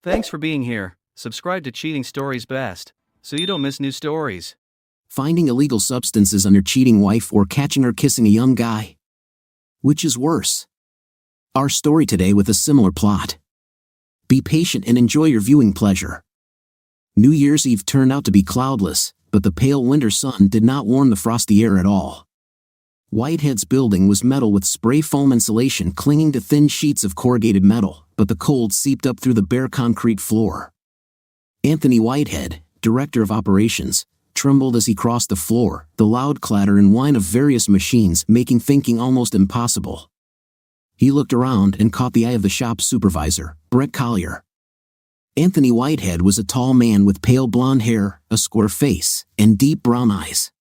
Thanks for being here. Subscribe to Cheating Stories Best, so you don't miss new stories. Finding illegal substances on your cheating wife or catching her kissing a young guy? Which is worse? Our story today with a similar plot. Be patient and enjoy your viewing pleasure. New Year's Eve turned out to be cloudless, but the pale winter sun did not warm the frosty air at all. Whitehead's building was metal with spray foam insulation clinging to thin sheets of corrugated metal, but the cold seeped up through the bare concrete floor. Anthony Whitehead, director of operations, trembled as he crossed the floor, the loud clatter and whine of various machines making thinking almost impossible. He looked around and caught the eye of the shop supervisor, Brett Collier. Anthony Whitehead was a tall man with pale blonde hair, a square face, and deep brown eyes.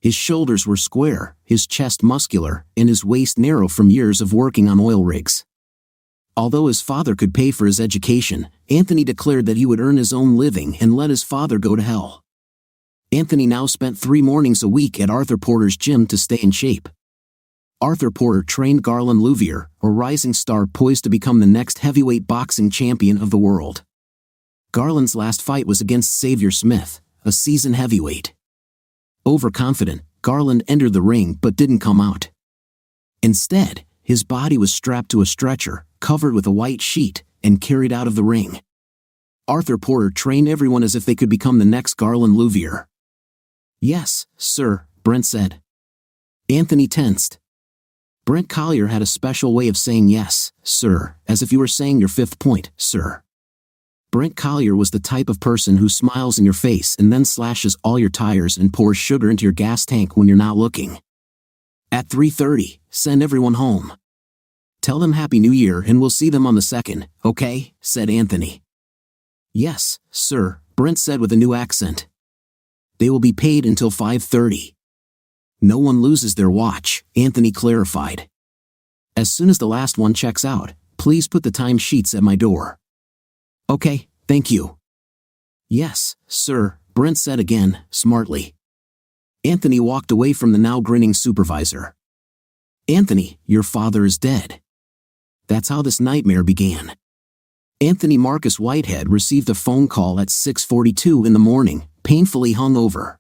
His shoulders were square, his chest muscular, and his waist narrow from years of working on oil rigs. Although his father could pay for his education, Anthony declared that he would earn his own living and let his father go to hell. Anthony now spent 3 mornings a week at Arthur Porter's gym to stay in shape. Arthur Porter trained Garland Louvier, a rising star poised to become the next heavyweight boxing champion of the world. Garland's last fight was against Xavier Smith, a seasoned heavyweight. Overconfident, Garland entered the ring but didn't come out. Instead, his body was strapped to a stretcher, covered with a white sheet, and carried out of the ring. Arthur Porter trained everyone as if they could become the next Garland Louvier. "Yes, sir," Brent said. Anthony tensed. Brent Collier had a special way of saying yes, sir, as if you were saying your 5th point, sir. Brent Collier was the type of person who smiles in your face and then slashes all your tires and pours sugar into your gas tank when you're not looking. At 3:30, send everyone home. Tell them Happy New Year and we'll see them on the 2nd, okay? Said Anthony. Yes, sir, Brent said with a new accent. They will be paid until 5:30. No one loses their watch, Anthony clarified. As soon as the last one checks out, please put the time sheets at my door. Okay, thank you. Yes, sir, Brent said again, smartly. Anthony walked away from the now grinning supervisor. Anthony, your father is dead. That's how this nightmare began. Anthony Marcus Whitehead received a phone call at 6:42 in the morning, painfully hungover.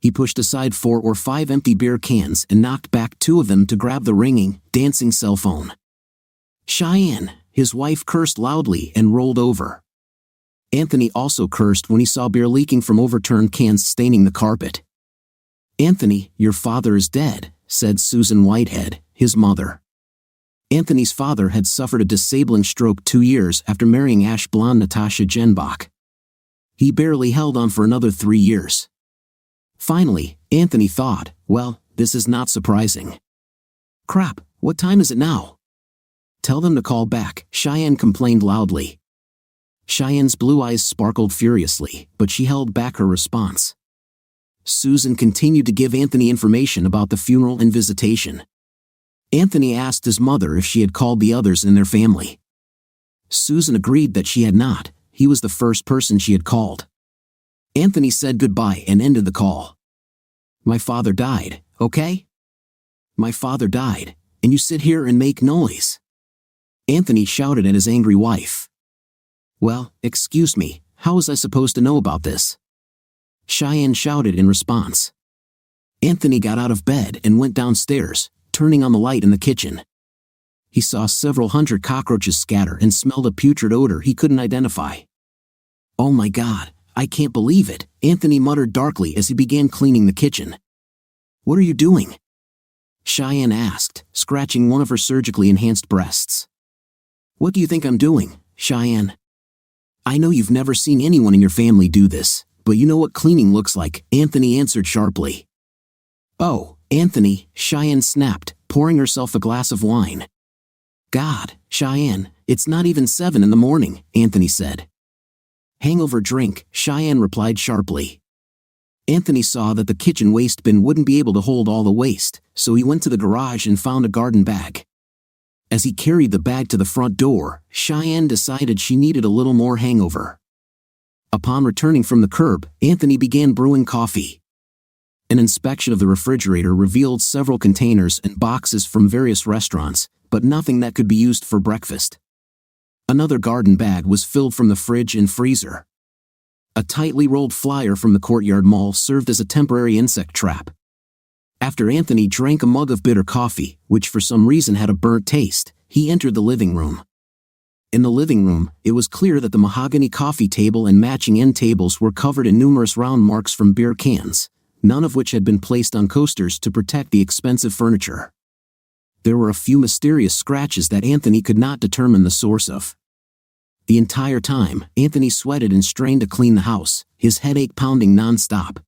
He pushed aside 4 or 5 empty beer cans and knocked back 2 of them to grab the ringing, dancing cell phone. Cheyenne, his wife, cursed loudly and rolled over. Anthony also cursed when he saw beer leaking from overturned cans staining the carpet. Anthony, your father is dead, said Susan Whitehead, his mother. Anthony's father had suffered a disabling stroke 2 years after marrying ash blonde Natasha Jenbach. He barely held on for another 3 years. Finally, Anthony thought, well, this is not surprising. Crap, what time is it now? Tell them to call back, Cheyenne complained loudly. Cheyenne's blue eyes sparkled furiously, but she held back her response. Susan continued to give Anthony information about the funeral and visitation. Anthony asked his mother if she had called the others in their family. Susan agreed that she had not. He was the first person she had called. Anthony said goodbye and ended the call. My father died, okay? My father died, and you sit here and make noise. Anthony shouted at his angry wife. Well, excuse me, how was I supposed to know about this? Cheyenne shouted in response. Anthony got out of bed and went downstairs, turning on the light in the kitchen. He saw several hundred cockroaches scatter and smelled a putrid odor he couldn't identify. Oh my God, I can't believe it, Anthony muttered darkly as he began cleaning the kitchen. What are you doing? Cheyenne asked, scratching one of her surgically enhanced breasts. What do you think I'm doing, Cheyenne? I know you've never seen anyone in your family do this, but you know what cleaning looks like, Anthony answered sharply. Oh, Anthony, Cheyenne snapped, pouring herself a glass of wine. God, Cheyenne, it's not even 7 in the morning, Anthony said. Hangover drink, Cheyenne replied sharply. Anthony saw that the kitchen waste bin wouldn't be able to hold all the waste, so he went to the garage and found a garden bag. As he carried the bag to the front door, Cheyenne decided she needed a little more hangover. Upon returning from the curb, Anthony began brewing coffee. An inspection of the refrigerator revealed several containers and boxes from various restaurants, but nothing that could be used for breakfast. Another garden bag was filled from the fridge and freezer. A tightly rolled flyer from the Courtyard Mall served as a temporary insect trap. After Anthony drank a mug of bitter coffee, which for some reason had a burnt taste, he entered the living room. In the living room, it was clear that the mahogany coffee table and matching end tables were covered in numerous round marks from beer cans, none of which had been placed on coasters to protect the expensive furniture. There were a few mysterious scratches that Anthony could not determine the source of. The entire time, Anthony sweated and strained to clean the house, his headache pounding non-stop.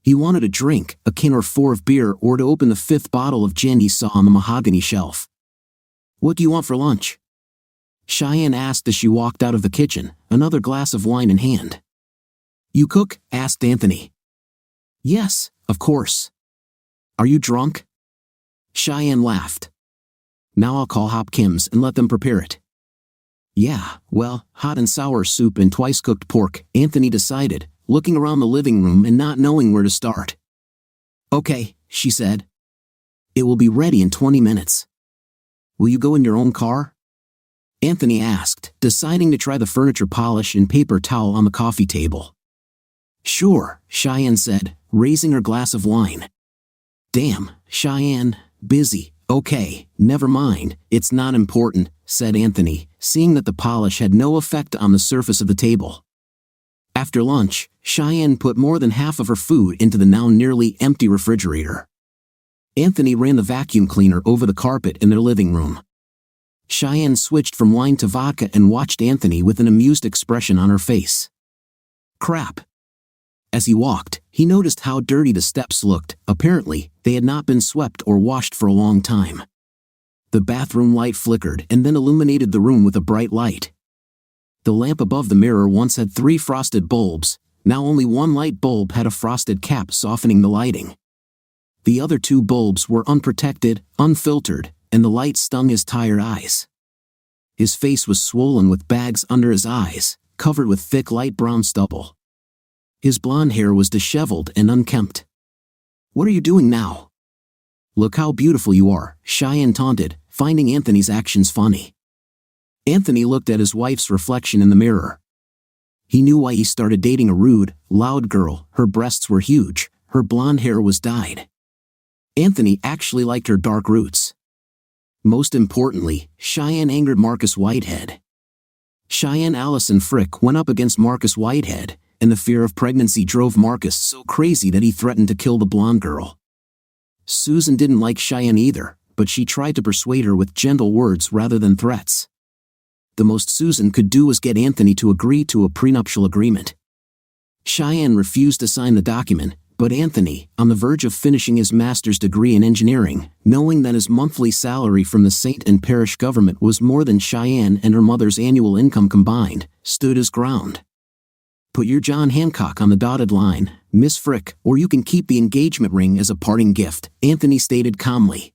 He wanted a drink, a can or 4 of beer, or to open the 5th bottle of gin he saw on the mahogany shelf. "What do you want for lunch?" Cheyenne asked as she walked out of the kitchen, another glass of wine in hand. "You cook?" asked Anthony. "Yes, of course." "Are you drunk?" Cheyenne laughed. "Now I'll call Hop Kim's and let them prepare it." "Yeah, well, hot and sour soup and twice-cooked pork," Anthony decided, looking around the living room and not knowing where to start. "Okay," she said. "It will be ready in 20 minutes. Will you go in your own car?" Anthony asked, deciding to try the furniture polish and paper towel on the coffee table. "Sure," Cheyenne said, raising her glass of wine. "Damn, Cheyenne, busy. Okay, never mind, it's not important," said Anthony, seeing that the polish had no effect on the surface of the table. After lunch, Cheyenne put more than half of her food into the now nearly empty refrigerator. Anthony ran the vacuum cleaner over the carpet in their living room. Cheyenne switched from wine to vodka and watched Anthony with an amused expression on her face. "Crap." As he walked, he noticed how dirty the steps looked. Apparently, they had not been swept or washed for a long time. The bathroom light flickered and then illuminated the room with a bright light. The lamp above the mirror once had 3 frosted bulbs, now only one light bulb had a frosted cap softening the lighting. The other 2 bulbs were unprotected, unfiltered, and the light stung his tired eyes. His face was swollen with bags under his eyes, covered with thick light brown stubble. His blonde hair was disheveled and unkempt. "What are you doing now?" "Look how beautiful you are," Cheyenne taunted, finding Anthony's actions funny. Anthony looked at his wife's reflection in the mirror. He knew why he started dating a rude, loud girl. Her breasts were huge, her blonde hair was dyed. Anthony actually liked her dark roots. Most importantly, Cheyenne angered Marcus Whitehead. Cheyenne Allison Frick went up against Marcus Whitehead, and the fear of pregnancy drove Marcus so crazy that he threatened to kill the blonde girl. Susan didn't like Cheyenne either, but she tried to persuade her with gentle words rather than threats. The most Susan could do was get Anthony to agree to a prenuptial agreement. Cheyenne refused to sign the document, but Anthony, on the verge of finishing his master's degree in engineering, knowing that his monthly salary from the St. and parish government was more than Cheyenne and her mother's annual income combined, stood his ground. "Put your John Hancock on the dotted line, Miss Frick, or you can keep the engagement ring as a parting gift," Anthony stated calmly.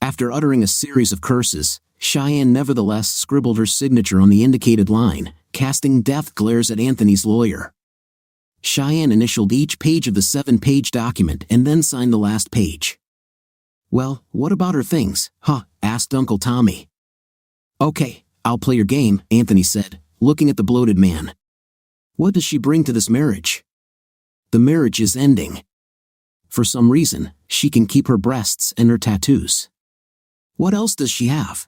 After uttering a series of curses, Cheyenne nevertheless scribbled her signature on the indicated line, casting death glares at Anthony's lawyer. Cheyenne initialed each page of the 7-page document and then signed the last page. "Well, what about her things, huh?" asked Uncle Tommy. "Okay, I'll play your game," Anthony said, looking at the bloated man. "What does she bring to this marriage?" "The marriage is ending. For some reason, she can keep her breasts and her tattoos." "What else does she have?"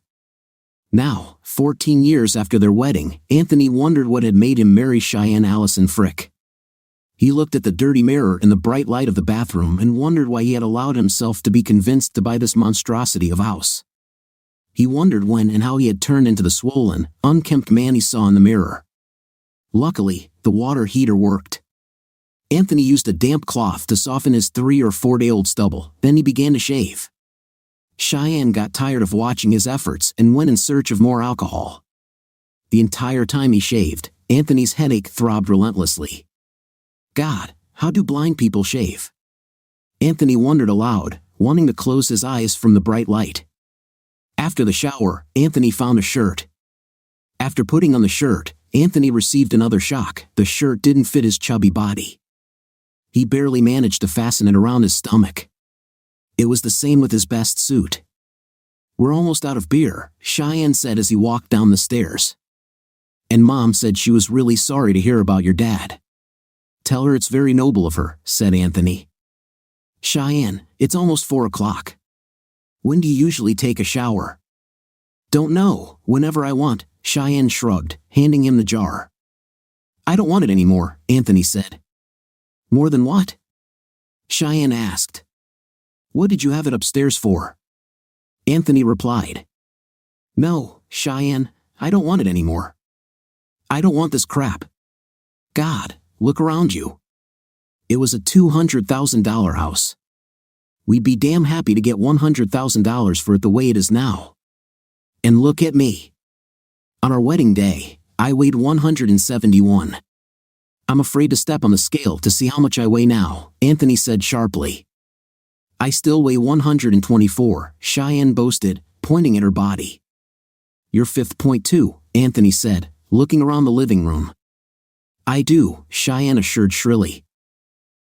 Now, 14 years after their wedding, Anthony wondered what had made him marry Cheyenne Allison Frick. He looked at the dirty mirror in the bright light of the bathroom and wondered why he had allowed himself to be convinced to buy this monstrosity of house. He wondered when and how he had turned into the swollen, unkempt man he saw in the mirror. Luckily, the water heater worked. Anthony used a damp cloth to soften his 3 or 4-day-old stubble, then he began to shave. Cheyenne got tired of watching his efforts and went in search of more alcohol. The entire time he shaved, Anthony's headache throbbed relentlessly. God, how do blind people shave? Anthony wondered aloud, wanting to close his eyes from the bright light. After the shower, Anthony found a shirt. After putting on the shirt, Anthony received another shock. The shirt didn't fit his chubby body. He barely managed to fasten it around his stomach. It was the same with his best suit. We're almost out of beer, Cheyenne said as he walked down the stairs. And Mom said she was really sorry to hear about your dad. Tell her it's very noble of her, said Anthony. Cheyenne, it's almost 4 o'clock. When do you usually take a shower? Don't know, whenever I want, Cheyenne shrugged, handing him the jar. I don't want it anymore, Anthony said. More than what? Cheyenne asked. What did you have it upstairs for? Anthony replied. No, Cheyenne, I don't want it anymore. I don't want this crap. God, look around you. It was a $200,000 house. We'd be damn happy to get $100,000 for it the way it is now. And look at me. On our wedding day, I weighed 171. I'm afraid to step on the scale to see how much I weigh now, Anthony said sharply. I still weigh 124, Cheyenne boasted, pointing at her body. You're 5.2, Anthony said, looking around the living room. I do, Cheyenne assured shrilly.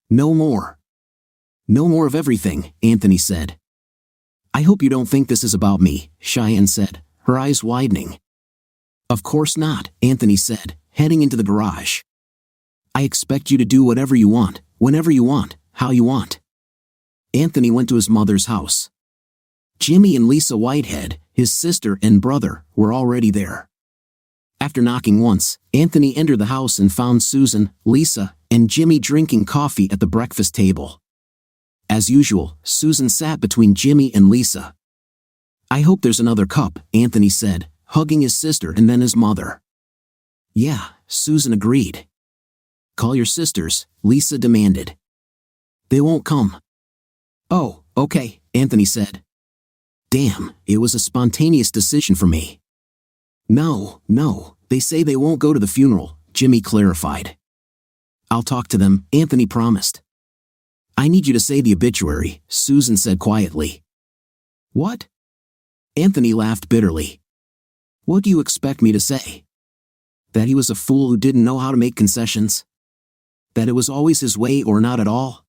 No more. No more of everything, Anthony said. I hope you don't think this is about me, Cheyenne said, her eyes widening. Of course not, Anthony said, heading into the garage. I expect you to do whatever you want, whenever you want, how you want. Anthony went to his mother's house. Jimmy and Lisa Whitehead, his sister and brother, were already there. After knocking once, Anthony entered the house and found Susan, Lisa, and Jimmy drinking coffee at the breakfast table. As usual, Susan sat between Jimmy and Lisa. I hope there's another cup, Anthony said, hugging his sister and then his mother. Yeah, Susan agreed. Call your sisters, Lisa demanded. They won't come. Oh, okay, Anthony said. Damn, it was a spontaneous decision for me. No, they say they won't go to the funeral, Jimmy clarified. I'll talk to them, Anthony promised. I need you to say the obituary, Susan said quietly. What? Anthony laughed bitterly. What do you expect me to say? That he was a fool who didn't know how to make concessions? That it was always his way or not at all?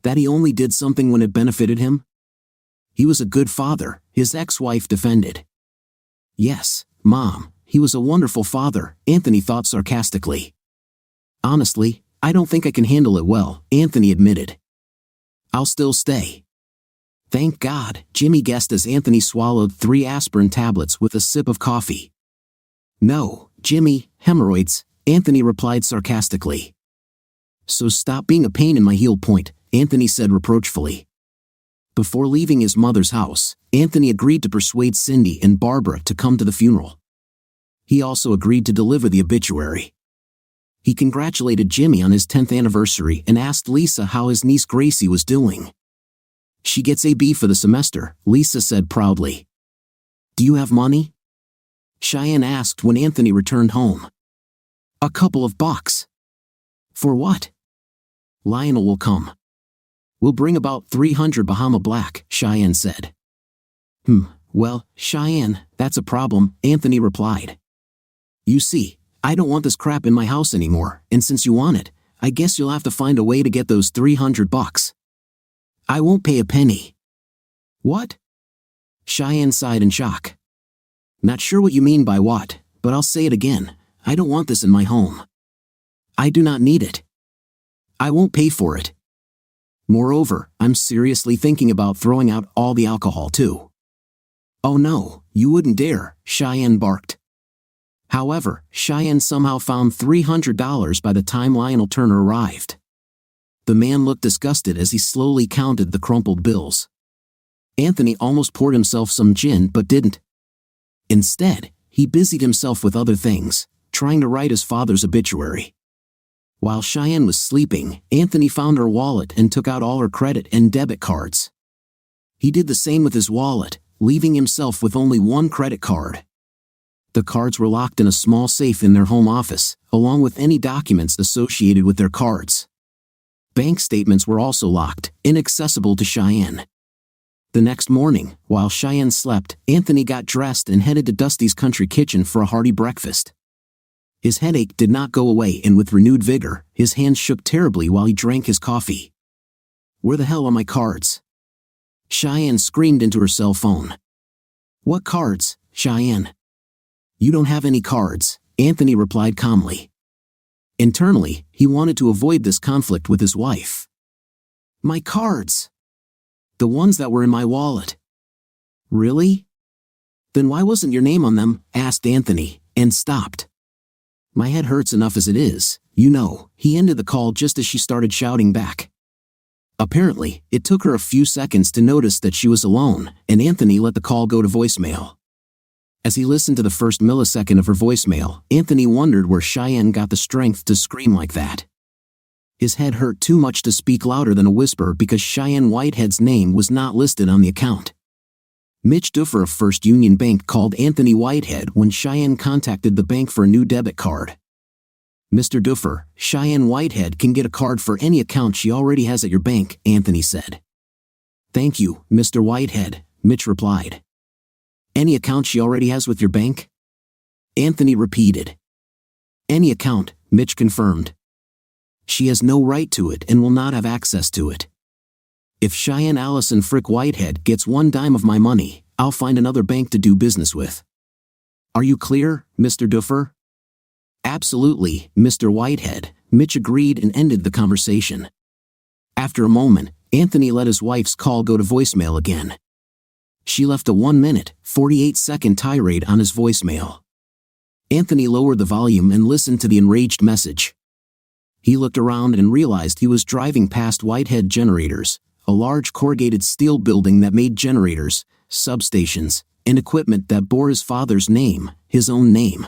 That he only did something when it benefited him? He was a good father, his ex-wife defended. Yes, Mom, he was a wonderful father, Anthony thought sarcastically. Honestly, I don't think I can handle it well, Anthony admitted. I'll still stay. Thank God, Jimmy guessed as Anthony swallowed 3 aspirin tablets with a sip of coffee. No, Jimmy, hemorrhoids, Anthony replied sarcastically. So stop being a pain in my heel point, Anthony said reproachfully. Before leaving his mother's house, Anthony agreed to persuade Cindy and Barbara to come to the funeral. He also agreed to deliver the obituary. He congratulated Jimmy on his 10th anniversary and asked Lisa how his niece Gracie was doing. She gets a B for the semester, Lisa said proudly. Do you have money? Cheyenne asked when Anthony returned home. A couple of bucks. For what? Lionel will come. We'll bring about 300 Bahama Black, Cheyenne said. Well, Cheyenne, that's a problem, Anthony replied. You see, I don't want this crap in my house anymore, and since you want it, I guess you'll have to find a way to get those 300 bucks. I won't pay a penny. What? Cheyenne sighed in shock. Not sure what you mean by what, but I'll say it again. I don't want this in my home. I do not need it. I won't pay for it. Moreover, I'm seriously thinking about throwing out all the alcohol too. Oh no, you wouldn't dare, Cheyenne barked. However, Cheyenne somehow found $300 by the time Lionel Turner arrived. The man looked disgusted as he slowly counted the crumpled bills. Anthony almost poured himself some gin but didn't. Instead, he busied himself with other things, trying to write his father's obituary. While Cheyenne was sleeping, Anthony found her wallet and took out all her credit and debit cards. He did the same with his wallet, leaving himself with only one credit card. The cards were locked in a small safe in their home office, along with any documents associated with their cards. Bank statements were also locked, inaccessible to Cheyenne. The next morning, while Cheyenne slept, Anthony got dressed and headed to Dusty's country kitchen for a hearty breakfast. His headache did not go away, and with renewed vigor, his hands shook terribly while he drank his coffee. Where the hell are my cards? Cheyenne screamed into her cell phone. What cards, Cheyenne? You don't have any cards, Anthony replied calmly. Internally, he wanted to avoid this conflict with his wife. My cards! The ones that were in my wallet. Really? Then why wasn't your name on them? Asked Anthony, and stopped. My head hurts enough as it is, you know. He ended the call just as she started shouting back. Apparently, it took her a few seconds to notice that she was alone, and Anthony let the call go to voicemail. As he listened to the first millisecond of her voicemail, Anthony wondered where Cheyenne got the strength to scream like that. His head hurt too much to speak louder than a whisper because Cheyenne Whitehead's name was not listed on the account. Mitch Duffer of First Union Bank called Anthony Whitehead when Cheyenne contacted the bank for a new debit card. Mr. Duffer, Cheyenne Whitehead can get a card for any account she already has at your bank, Anthony said. Thank you, Mr. Whitehead, Mitch replied. Any account she already has with your bank? Anthony repeated. Any account, Mitch confirmed. She has no right to it and will not have access to it. If Cheyenne Allison Frick Whitehead gets one dime of my money, I'll find another bank to do business with. Are you clear, Mr. Duffer? Absolutely, Mr. Whitehead, Mitch agreed and ended the conversation. After a moment, Anthony let his wife's call go to voicemail again. She left a 1-minute, 48-second tirade on his voicemail. Anthony lowered the volume and listened to the enraged message. He looked around and realized he was driving past Whitehead Generators, a large corrugated steel building that made generators, substations, and equipment that bore his father's name, his own name.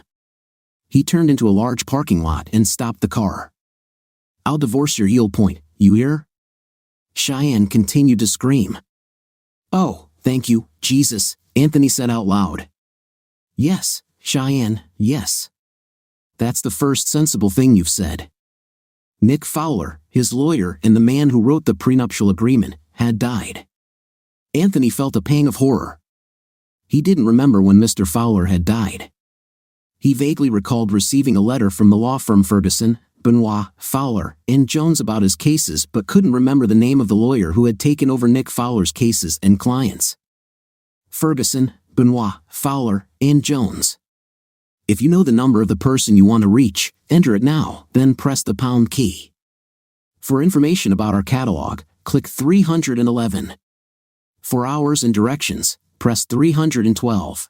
He turned into a large parking lot and stopped the car. I'll divorce your heel point, you hear? Cheyenne continued to scream. Oh, thank you, Jesus, Anthony said out loud. Yes, Cheyenne, yes. That's the first sensible thing you've said. Nick Fowler, his lawyer and the man who wrote the prenuptial agreement, had died. Anthony felt a pang of horror. He didn't remember when Mr. Fowler had died. He vaguely recalled receiving a letter from the law firm Ferguson, Benoit, Fowler, and Jones about his cases but couldn't remember the name of the lawyer who had taken over Nick Fowler's cases and clients. Ferguson, Benoit, Fowler, and Jones. If you know the number of the person you want to reach, enter it now, then press the pound key. For information about our catalog, click 311. For hours and directions, press 312.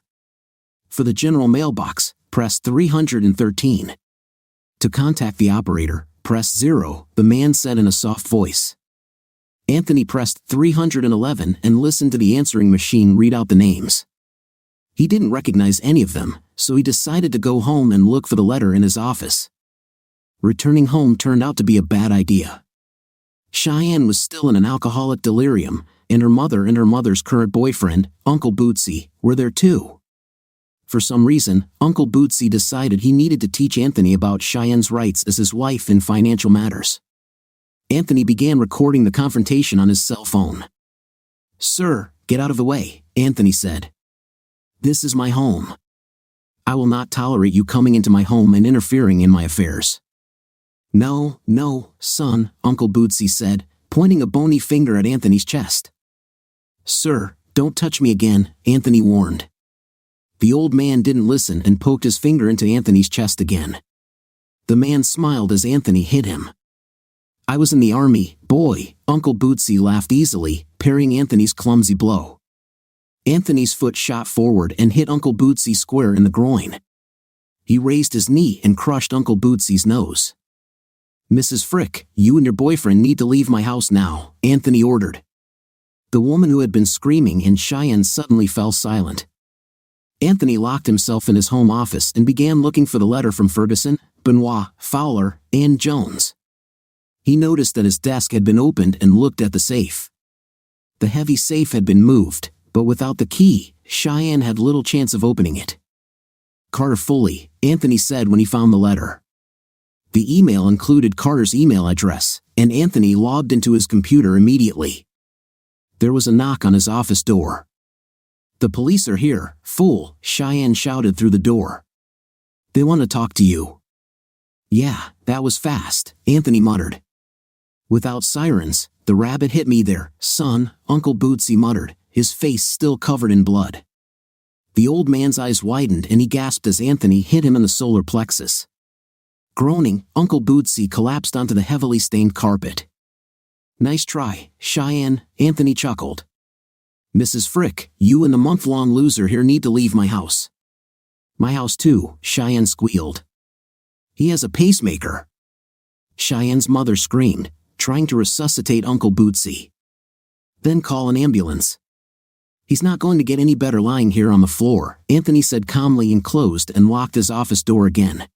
For the general mailbox, press 313. To contact the operator, press 0, the man said in a soft voice. Anthony pressed 311 and listened to the answering machine read out the names. He didn't recognize any of them, so he decided to go home and look for the letter in his office. Returning home turned out to be a bad idea. Cheyenne was still in an alcoholic delirium, and her mother and her mother's current boyfriend, Uncle Bootsy, were there too. For some reason, Uncle Bootsy decided he needed to teach Anthony about Cheyenne's rights as his wife in financial matters. Anthony began recording the confrontation on his cell phone. Sir, get out of the way, Anthony said. This is my home. I will not tolerate you coming into my home and interfering in my affairs. No, son, Uncle Bootsy said, pointing a bony finger at Anthony's chest. Sir, don't touch me again, Anthony warned. The old man didn't listen and poked his finger into Anthony's chest again. The man smiled as Anthony hit him. I was in the army, boy, Uncle Bootsy laughed easily, parrying Anthony's clumsy blow. Anthony's foot shot forward and hit Uncle Bootsy square in the groin. He raised his knee and crushed Uncle Bootsy's nose. Mrs. Frick, you and your boyfriend need to leave my house now, Anthony ordered. The woman who had been screaming in Cheyenne suddenly fell silent. Anthony locked himself in his home office and began looking for the letter from Ferguson, Benoit, Fowler, and Jones. He noticed that his desk had been opened and looked at the safe. The heavy safe had been moved, but without the key, Cheyenne had little chance of opening it. Carter Foley, Anthony said when he found the letter. The email included Carter's email address, and Anthony logged into his computer immediately. There was a knock on his office door. The police are here, fool, Cheyenne shouted through the door. They want to talk to you. Yeah, that was fast, Anthony muttered. Without sirens, the rabbit hit me there, son, Uncle Bootsy muttered, his face still covered in blood. The old man's eyes widened and he gasped as Anthony hit him in the solar plexus. Groaning, Uncle Bootsy collapsed onto the heavily stained carpet. "Nice try, Cheyenne," Anthony chuckled. "Mrs. Frick, you and the month-long loser here need to leave my house." "My house too," Cheyenne squealed. "He has a pacemaker." Cheyenne's mother screamed, trying to resuscitate Uncle Bootsy. "Then call an ambulance." "He's not going to get any better lying here on the floor," Anthony said calmly and closed and locked his office door again.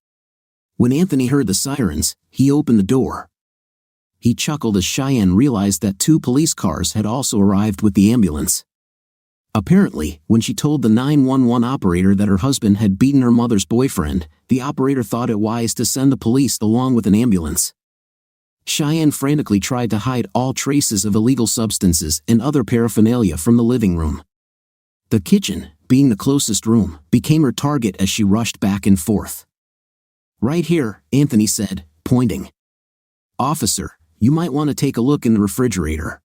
When Anthony heard the sirens, he opened the door. He chuckled as Cheyenne realized that 2 police cars had also arrived with the ambulance. Apparently, when she told the 911 operator that her husband had beaten her mother's boyfriend, the operator thought it wise to send the police along with an ambulance. Cheyenne frantically tried to hide all traces of illegal substances and other paraphernalia from the living room. The kitchen, being the closest room, became her target as she rushed back and forth. "Right here," Anthony said, pointing. "Officer, you might want to take a look in the refrigerator."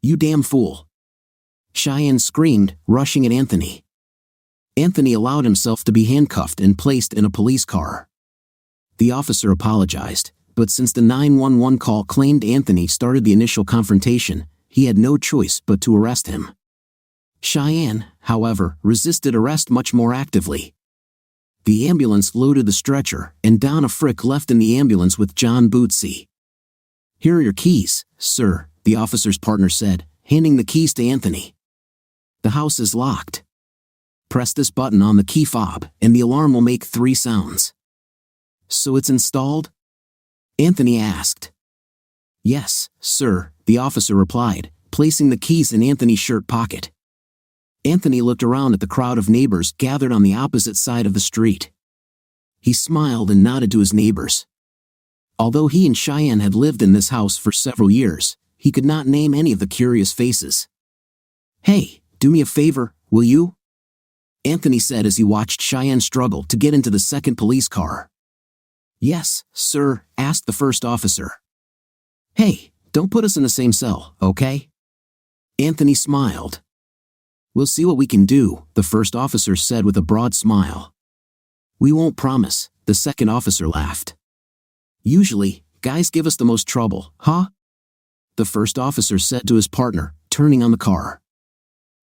"You damn fool!" Cheyenne screamed, rushing at Anthony. Anthony allowed himself to be handcuffed and placed in a police car. The officer apologized, but since the 911 call claimed Anthony started the initial confrontation, he had no choice but to arrest him. Cheyenne, however, resisted arrest much more actively. The ambulance loaded the stretcher, and Donna Frick left in the ambulance with John Bootsy. "Here are your keys, sir," the officer's partner said, handing the keys to Anthony. "The house is locked. Press this button on the key fob, and the alarm will make 3 sounds." "So it's installed?" Anthony asked. "Yes, sir," the officer replied, placing the keys in Anthony's shirt pocket. Anthony looked around at the crowd of neighbors gathered on the opposite side of the street. He smiled and nodded to his neighbors. Although he and Cheyenne had lived in this house for several years, he could not name any of the curious faces. "Hey, do me a favor, will you?" Anthony said as he watched Cheyenne struggle to get into the second police car. "Yes, sir," asked the first officer. "Hey, don't put us in the same cell, okay?" Anthony smiled. "We'll see what we can do," the first officer said with a broad smile. "We won't promise," the second officer laughed. "Usually, guys give us the most trouble, huh?" the first officer said to his partner, turning on the car.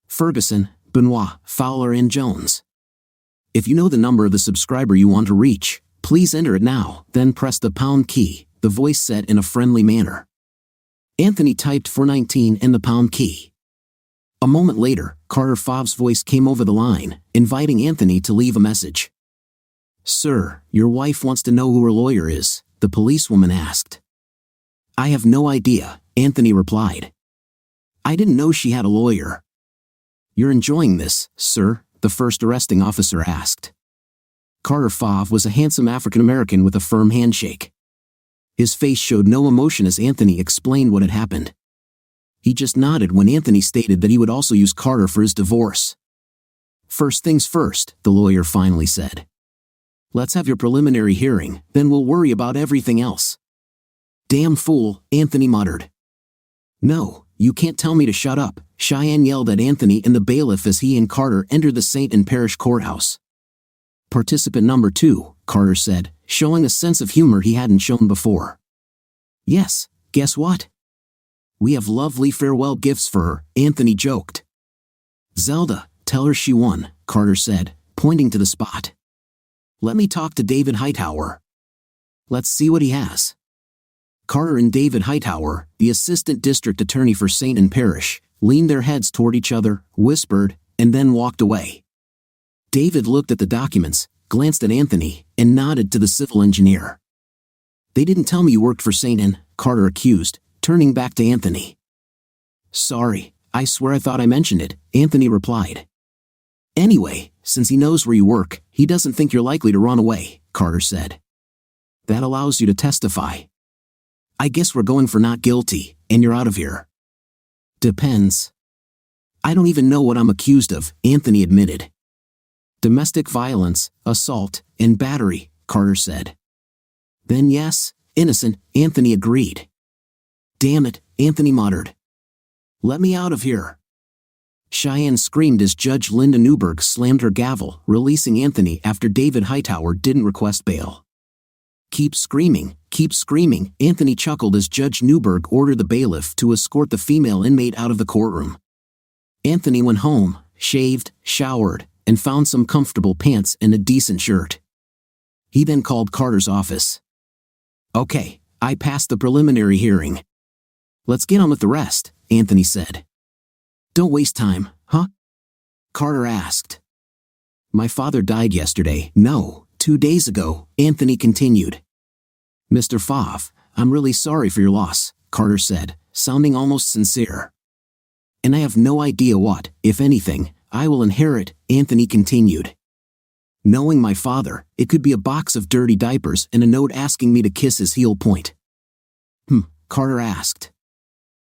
"Ferguson, Benoit, Fowler and Jones. If you know the number of the subscriber you want to reach, please enter it now, then press the pound key," the voice said in a friendly manner. Anthony typed 419 and the pound key. A moment later, Carter Fav's voice came over the line, inviting Anthony to leave a message. "Sir, your wife wants to know who her lawyer is," the policewoman asked. "I have no idea," Anthony replied. "I didn't know she had a lawyer." "You're enjoying this, sir?" the first arresting officer asked. Carter Fav was a handsome African-American with a firm handshake. His face showed no emotion as Anthony explained what had happened. He just nodded when Anthony stated that he would also use Carter for his divorce. "First things first," the lawyer finally said. "Let's have your preliminary hearing, then we'll worry about everything else." "Damn fool," Anthony muttered. "No, you can't tell me to shut up," Cheyenne yelled at Anthony and the bailiff as he and Carter entered the St. and Parish courthouse. "Participant number 2, Carter said, showing a sense of humor he hadn't shown before. "Yes, guess what? We have lovely farewell gifts for her," Anthony joked. "Zelda, tell her she won," Carter said, pointing to the spot. "Let me talk to David Hightower. Let's see what he has." Carter and David Hightower, the assistant district attorney for St. and Parish, leaned their heads toward each other, whispered, and then walked away. David looked at the documents, glanced at Anthony, and nodded to the civil engineer. "They didn't tell me you worked for St. and," Carter accused, turning back to Anthony. "Sorry, I swear I thought I mentioned it," Anthony replied. "Anyway, since he knows where you work, he doesn't think you're likely to run away," Carter said. "That allows you to testify. I guess we're going for not guilty, and you're out of here." "Depends. I don't even know what I'm accused of," Anthony admitted. "Domestic violence, assault, and battery," Carter said. "Then yes, innocent," Anthony agreed. "Damn it," Anthony muttered. "Let me out of here." Cheyenne screamed as Judge Linda Newberg slammed her gavel, releasing Anthony after David Hightower didn't request bail. Keep screaming, Anthony chuckled as Judge Newberg ordered the bailiff to escort the female inmate out of the courtroom. Anthony went home, shaved, showered, and found some comfortable pants and a decent shirt. He then called Carter's office. "Okay, I passed the preliminary hearing. Let's get on with the rest," Anthony said. "Don't waste time, huh?" Carter asked. "My father died yesterday." "No, 2 days ago," Anthony continued. "Mr. Favre, I'm really sorry for your loss," Carter said, sounding almost sincere. "And I have no idea what, if anything, I will inherit," Anthony continued. "Knowing my father, it could be a box of dirty diapers and a note asking me to kiss his heel point." Carter asked.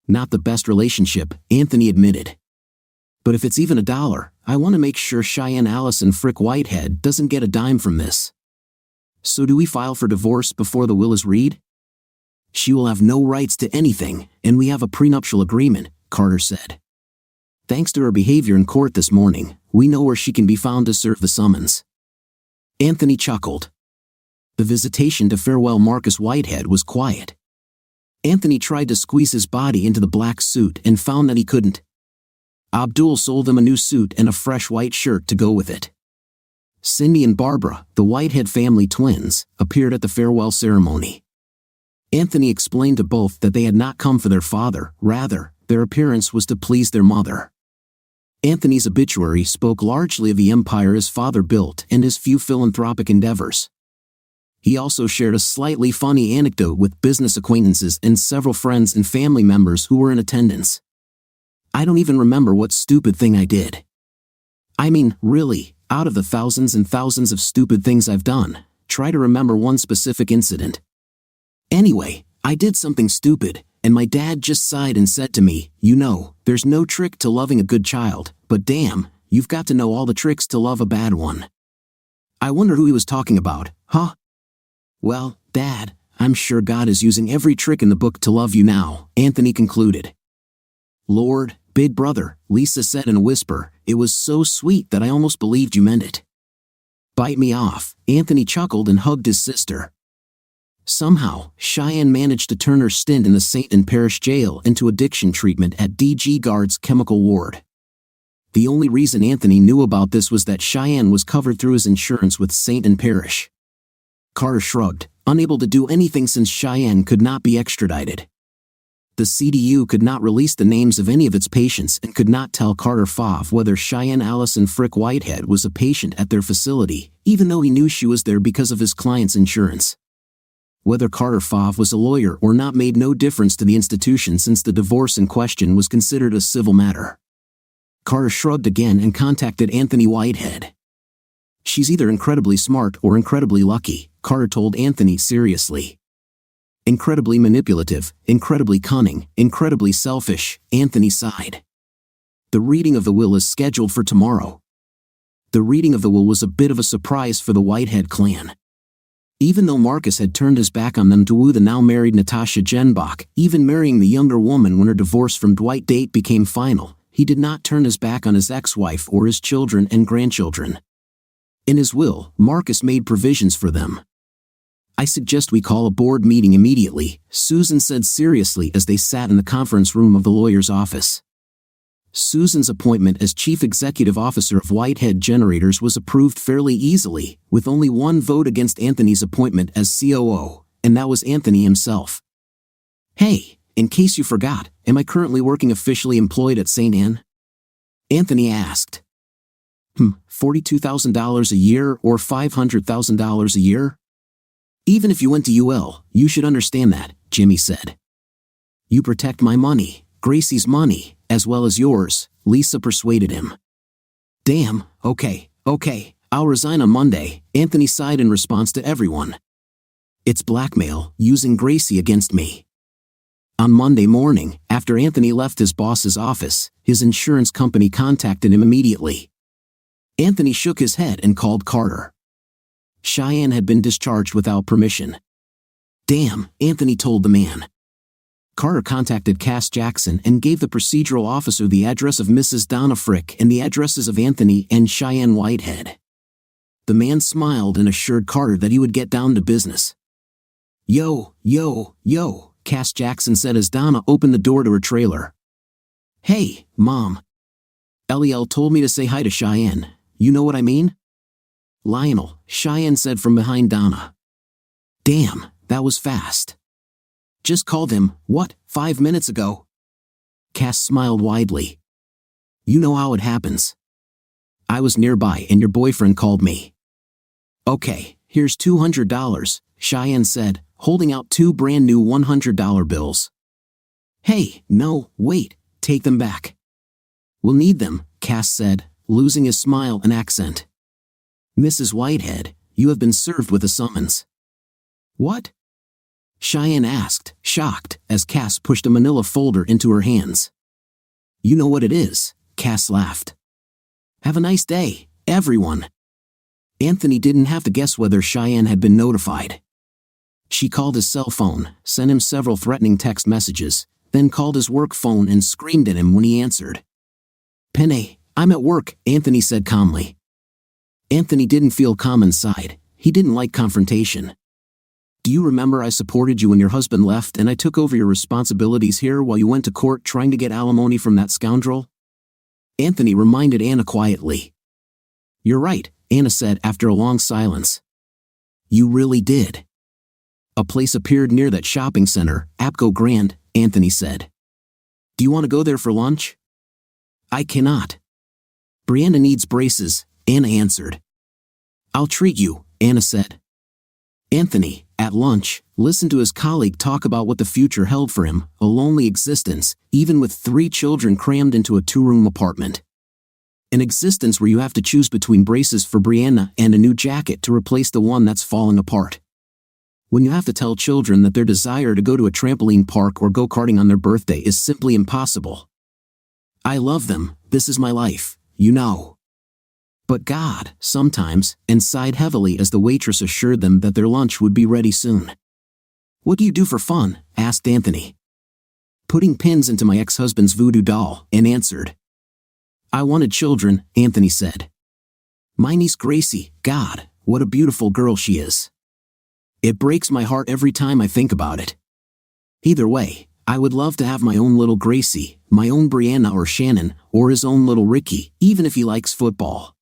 "Not the best relationship," Anthony admitted. "But if it's even $1, I want to make sure Cheyenne Allison Frick Whitehead doesn't get a dime from this." "So do we file for divorce before the will is read?" "She will have no rights to anything, and we have a prenuptial agreement," Carter said. "Thanks to her behavior in court this morning, we know where she can be found to serve the summons." Anthony chuckled. The visitation to farewell Marcus Whitehead was quiet. Anthony tried to squeeze his body into the black suit and found that he couldn't. Abdul sold him a new suit and a fresh white shirt to go with it. Cindy and Barbara, the Whitehead family twins, appeared at the farewell ceremony. Anthony explained to both that they had not come for their father, rather, their appearance was to please their mother. Anthony's obituary spoke largely of the empire his father built and his few philanthropic endeavors. He also shared a slightly funny anecdote with business acquaintances and several friends and family members who were in attendance. "I don't even remember what stupid thing I did. I mean, really, out of the thousands and thousands of stupid things I've done, try to remember one specific incident. Anyway, I did something stupid, and my dad just sighed and said to me, 'You know, there's no trick to loving a good child, but damn, you've got to know all the tricks to love a bad one.'" I wonder who he was talking about, huh? "Well, Dad, I'm sure God is using every trick in the book to love you now," Anthony concluded. "Lord, big brother," Lisa said in a whisper, "it was so sweet that I almost believed you meant it." "Bite me off," Anthony chuckled and hugged his sister. Somehow, Cheyenne managed to turn her stint in the St. Anne Parish Jail into addiction treatment at DG Guard's chemical ward. The only reason Anthony knew about this was that Cheyenne was covered through his insurance with St. Anne Parish. Carter shrugged, unable to do anything since Cheyenne could not be extradited. The CDU could not release the names of any of its patients and could not tell Carter Favre whether Cheyenne Allison Frick Whitehead was a patient at their facility, even though he knew she was there because of his client's insurance. Whether Carter Favre was a lawyer or not made no difference to the institution since the divorce in question was considered a civil matter. Carter shrugged again and contacted Anthony Whitehead. "She's either incredibly smart or incredibly lucky," Carter told Anthony seriously. "Incredibly manipulative, incredibly cunning, incredibly selfish," Anthony sighed. "The reading of the will is scheduled for tomorrow." The reading of the will was a bit of a surprise for the Whitehead clan. Even though Marcus had turned his back on them to woo the now-married Natasha Jenbach, even marrying the younger woman when her divorce from Dwight Date became final, he did not turn his back on his ex-wife or his children and grandchildren. In his will, Marcus made provisions for them. "I suggest we call a board meeting immediately," Susan said seriously as they sat in the conference room of the lawyer's office. Susan's appointment as chief executive officer of Whitehead Generators was approved fairly easily, with only one vote against Anthony's appointment as COO, and that was Anthony himself. "Hey, in case you forgot, am I currently working officially employed at St. Anne?" Anthony asked. $42,000 a year or $500,000 a year? "Even if you went to UL, you should understand that," Jimmy said. "You protect my money, Gracie's money, as well as yours," Lisa persuaded him. "Damn, okay, I'll resign on Monday," Anthony sighed in response to everyone. "It's blackmail, using Gracie against me." On Monday morning, after Anthony left his boss's office, his insurance company contacted him immediately. Anthony shook his head and called Carter. Cheyenne had been discharged without permission. "Damn," Anthony told the man. Carter contacted Cass Jackson and gave the procedural officer the address of Mrs. Donna Frick and the addresses of Anthony and Cheyenne Whitehead. The man smiled and assured Carter that he would get down to business. "Yo, yo, yo," Cass Jackson said as Donna opened the door to her trailer. "Hey, Mom. Eliel told me to say hi to Cheyenne. You know what I mean?" "Lionel," Cheyenne said from behind Donna. "Damn, that was fast. Just called him, 5 minutes ago?" Cass smiled widely. "You know how it happens. I was nearby and your boyfriend called me." "Okay, here's $200, Cheyenne said, holding out 2 brand new $100 bills. "Hey, no, wait, take them back. We'll need them," Cass said, losing his smile and accent. "Mrs. Whitehead, you have been served with a summons." "What?" Cheyenne asked, shocked, as Cass pushed a manila folder into her hands. "You know what it is," Cass laughed. "Have a nice day, everyone." Anthony didn't have to guess whether Cheyenne had been notified. She called his cell phone, sent him several threatening text messages, then called his work phone and screamed at him when he answered. "Penne, I'm at work," Anthony said calmly. Anthony didn't feel calm inside. He didn't like confrontation. "Do you remember I supported you when your husband left and I took over your responsibilities here while you went to court trying to get alimony from that scoundrel?" Anthony reminded Anna quietly. "You're right," Anna said after a long silence. "You really did." "A place appeared near that shopping center, Apco Grand," Anthony said. "Do you want to go there for lunch?" "I cannot. Brianna needs braces," Anna answered. "I'll treat you," Anna said. Anthony, at lunch, listened to his colleague talk about what the future held for him, a lonely existence, even with 3 children crammed into a 2-room apartment. An existence where you have to choose between braces for Brianna and a new jacket to replace the one that's falling apart. When you have to tell children that their desire to go to a trampoline park or go karting on their birthday is simply impossible. "I love them, this is my life, you know." But God, sometimes, and sighed heavily as the waitress assured them that their lunch would be ready soon. "What do you do for fun?" asked Anthony. "Putting pins into my ex-husband's voodoo doll," Anne answered. "I wanted children," Anthony said. "My niece Gracie, God, what a beautiful girl she is. It breaks my heart every time I think about it. Either way, I would love to have my own little Gracie, my own Brianna or Shannon, or his own little Ricky, even if he likes football.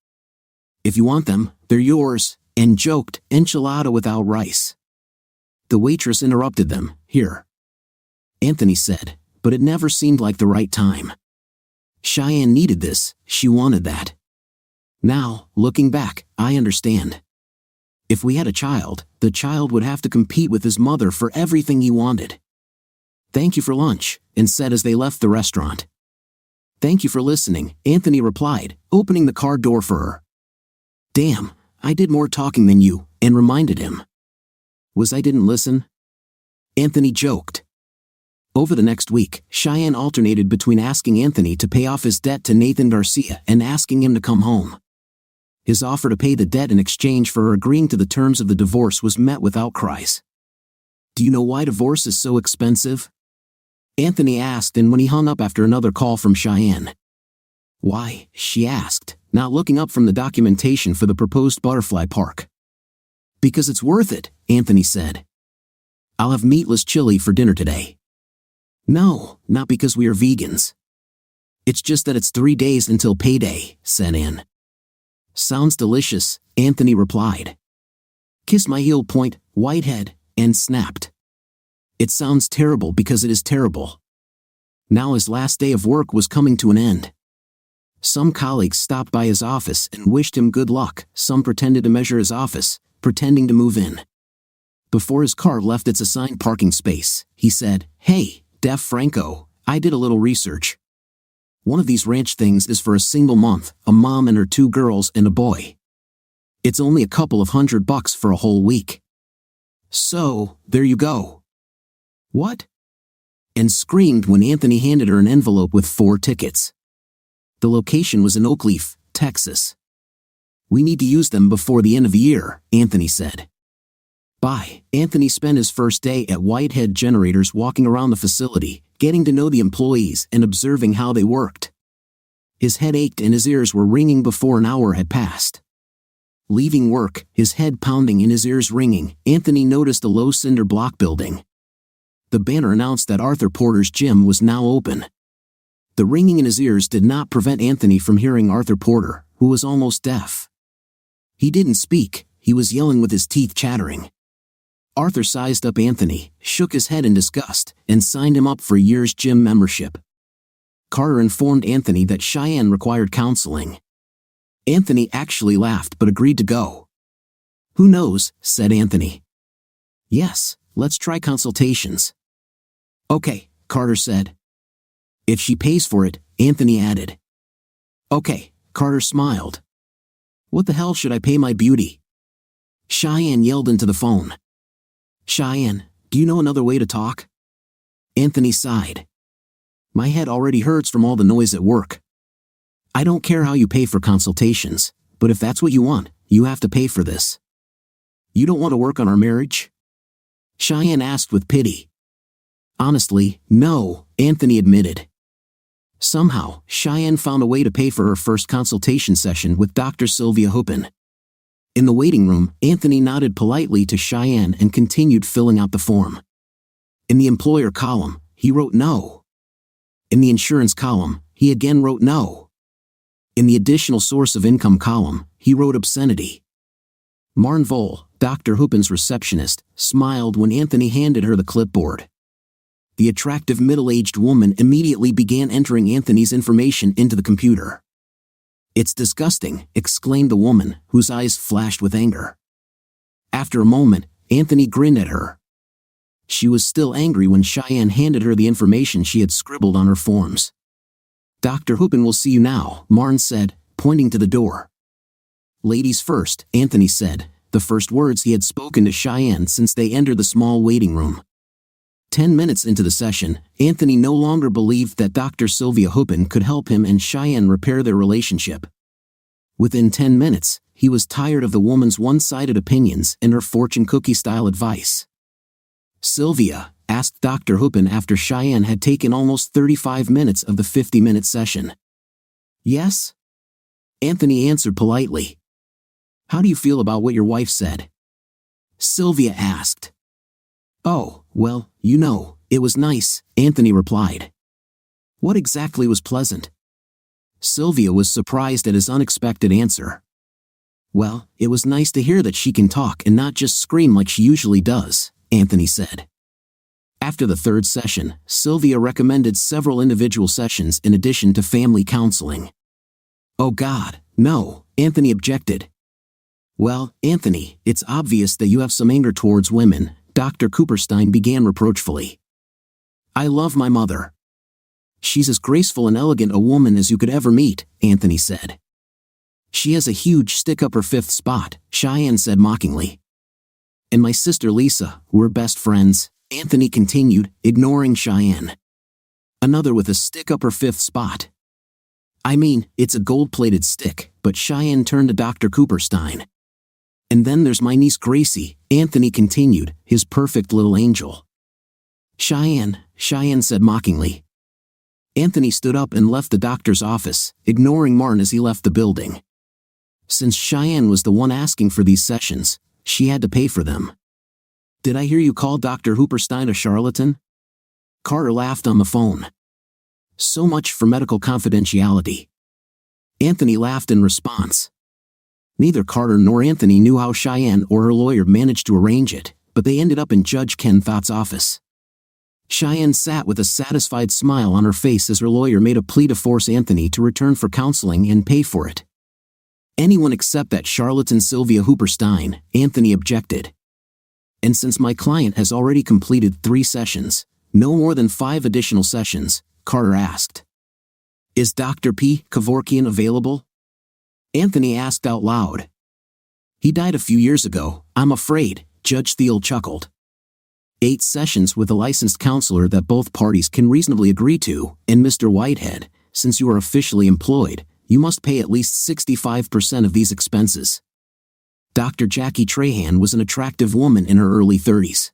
If you want them, they're yours," and joked, "enchilada without rice." The waitress interrupted them. "Here," Anthony said, but it never seemed like the right time. Cheyenne needed this, she wanted that. Now, looking back, I understand. If we had a child, the child would have to compete with his mother for everything he wanted. "Thank you for lunch," Anne said as they left the restaurant. "Thank you for listening," Anthony replied, opening the car door for her. "Damn, I did more talking than you," Anne reminded him. "Was I didn't listen?" Anthony joked. Over the next week, Cheyenne alternated between asking Anthony to pay off his debt to Nathan Garcia and asking him to come home. His offer to pay the debt in exchange for her agreeing to the terms of the divorce was met with outcries. "Do you know why divorce is so expensive?" Anthony asked, and when he hung up after another call from Cheyenne. "Why?" she asked, not looking up from the documentation for the proposed butterfly park. "Because it's worth it," Anthony said. "I'll have meatless chili for dinner today." "No, not because we are vegans. It's just that it's 3 days until payday," said Anne. "Sounds delicious," Anthony replied. "Kiss my heel point, Whitehead," Anne snapped. "It sounds terrible because it is terrible." Now his last day of work was coming to an end. Some colleagues stopped by his office and wished him good luck. Some pretended to measure his office, pretending to move in. Before his car left its assigned parking space, he said, "Hey, Def Franco, I did a little research. One of these ranch things is for a single month, a mom and her 2 girls and a boy. It's only a couple of $100 for a whole week. So, there you go." "What?" and screamed when Anthony handed her an envelope with 4 tickets. The location was in Oakleaf, Texas. "We need to use them before the end of the year," Anthony said. Bye. Anthony spent his first day at Whitehead Generators walking around the facility, getting to know the employees and observing how they worked. His head ached and his ears were ringing before an hour had passed. Leaving work, his head pounding and his ears ringing, Anthony noticed a low cinder block building. The banner announced that Arthur Porter's gym was now open. The ringing in his ears did not prevent Anthony from hearing Arthur Porter, who was almost deaf. He didn't speak, he was yelling with his teeth chattering. Arthur sized up Anthony, shook his head in disgust, and signed him up for a year's gym membership. Carter informed Anthony that Cheyenne required counseling. Anthony actually laughed but agreed to go. "Who knows," said Anthony. "Yes, let's try consultations." "Okay," Carter said. "If she pays for it," Anthony added. "Okay," Carter smiled. "What the hell should I pay my beauty?" Cheyenne yelled into the phone. "Cheyenne, do you know another way to talk?" Anthony sighed. "My head already hurts from all the noise at work. I don't care how you pay for consultations, but if that's what you want, you have to pay for this. You don't want to work on our marriage?" Cheyenne asked with pity. "Honestly, no," Anthony admitted. Somehow, Cheyenne found a way to pay for her first consultation session with Dr. Sylvia Hoopen. In the waiting room, Anthony nodded politely to Cheyenne and continued filling out the form. In the employer column, he wrote no. In the insurance column, he again wrote no. In the additional source of income column, he wrote obscenity. Marn Vole, Dr. Hoopen's receptionist, smiled when Anthony handed her the clipboard. The attractive middle-aged woman immediately began entering Anthony's information into the computer. "It's disgusting," exclaimed the woman, whose eyes flashed with anger. After a moment, Anthony grinned at her. She was still angry when Cheyenne handed her the information she had scribbled on her forms. "Dr. Hoopen will see you now," Marn said, pointing to the door. "Ladies first," Anthony said, the first words he had spoken to Cheyenne since they entered the small waiting room. 10 minutes into the session, Anthony no longer believed that Dr. Sylvia Hoopen could help him and Cheyenne repair their relationship. Within 10 minutes, he was tired of the woman's one-sided opinions and her fortune cookie-style advice. "Sylvia," asked Dr. Hoopen after Cheyenne had taken almost 35 minutes of the 50-minute session. "Yes?" Anthony answered politely. "How do you feel about what your wife said?" Sylvia asked. "Oh, well, it was nice," Anthony replied. "What exactly was pleasant?" Sylvia was surprised at his unexpected answer. "Well, it was nice to hear that she can talk and not just scream like she usually does," Anthony said. After the third session, Sylvia recommended several individual sessions in addition to family counseling. "Oh God, no," Anthony objected. "Well, Anthony, it's obvious that you have some anger towards women," Dr. Cooperstein began reproachfully. "I love my mother. She's as graceful and elegant a woman as you could ever meet," Anthony said. "She has a huge stick up her fifth spot," Cheyenne said mockingly. "And my sister Lisa, we're best friends," Anthony continued, ignoring Cheyenne. "Another with a stick up her fifth spot. I mean, it's a gold-plated stick," but Cheyenne turned to Dr. Cooperstein. "And then there's my niece Gracie," Anthony continued, "his perfect little angel." Cheyenne said mockingly. Anthony stood up and left the doctor's office, ignoring Martin as he left the building. Since Cheyenne was the one asking for these sessions, she had to pay for them. "Did I hear you call Dr. Cooperstein a charlatan?" Carter laughed on the phone. "So much for medical confidentiality." Anthony laughed in response. Neither Carter nor Anthony knew how Cheyenne or her lawyer managed to arrange it, but they ended up in Judge Ken Thott's office. Cheyenne sat with a satisfied smile on her face as her lawyer made a plea to force Anthony to return for counseling and pay for it. "Anyone except that charlatan Sylvia Hooperstein," Anthony objected. "And since my client has already completed 3 sessions, no more than 5 additional sessions," Carter asked. "Is Dr. P. Kevorkian available?" Anthony asked out loud. "He died a few years ago, I'm afraid," Judge Thiel chuckled. 8 sessions with a licensed counselor that both parties can reasonably agree to, and Mr. Whitehead, since you are officially employed, you must pay at least 65% of these expenses. Dr. Jackie Trahan was an attractive woman in her early 30s.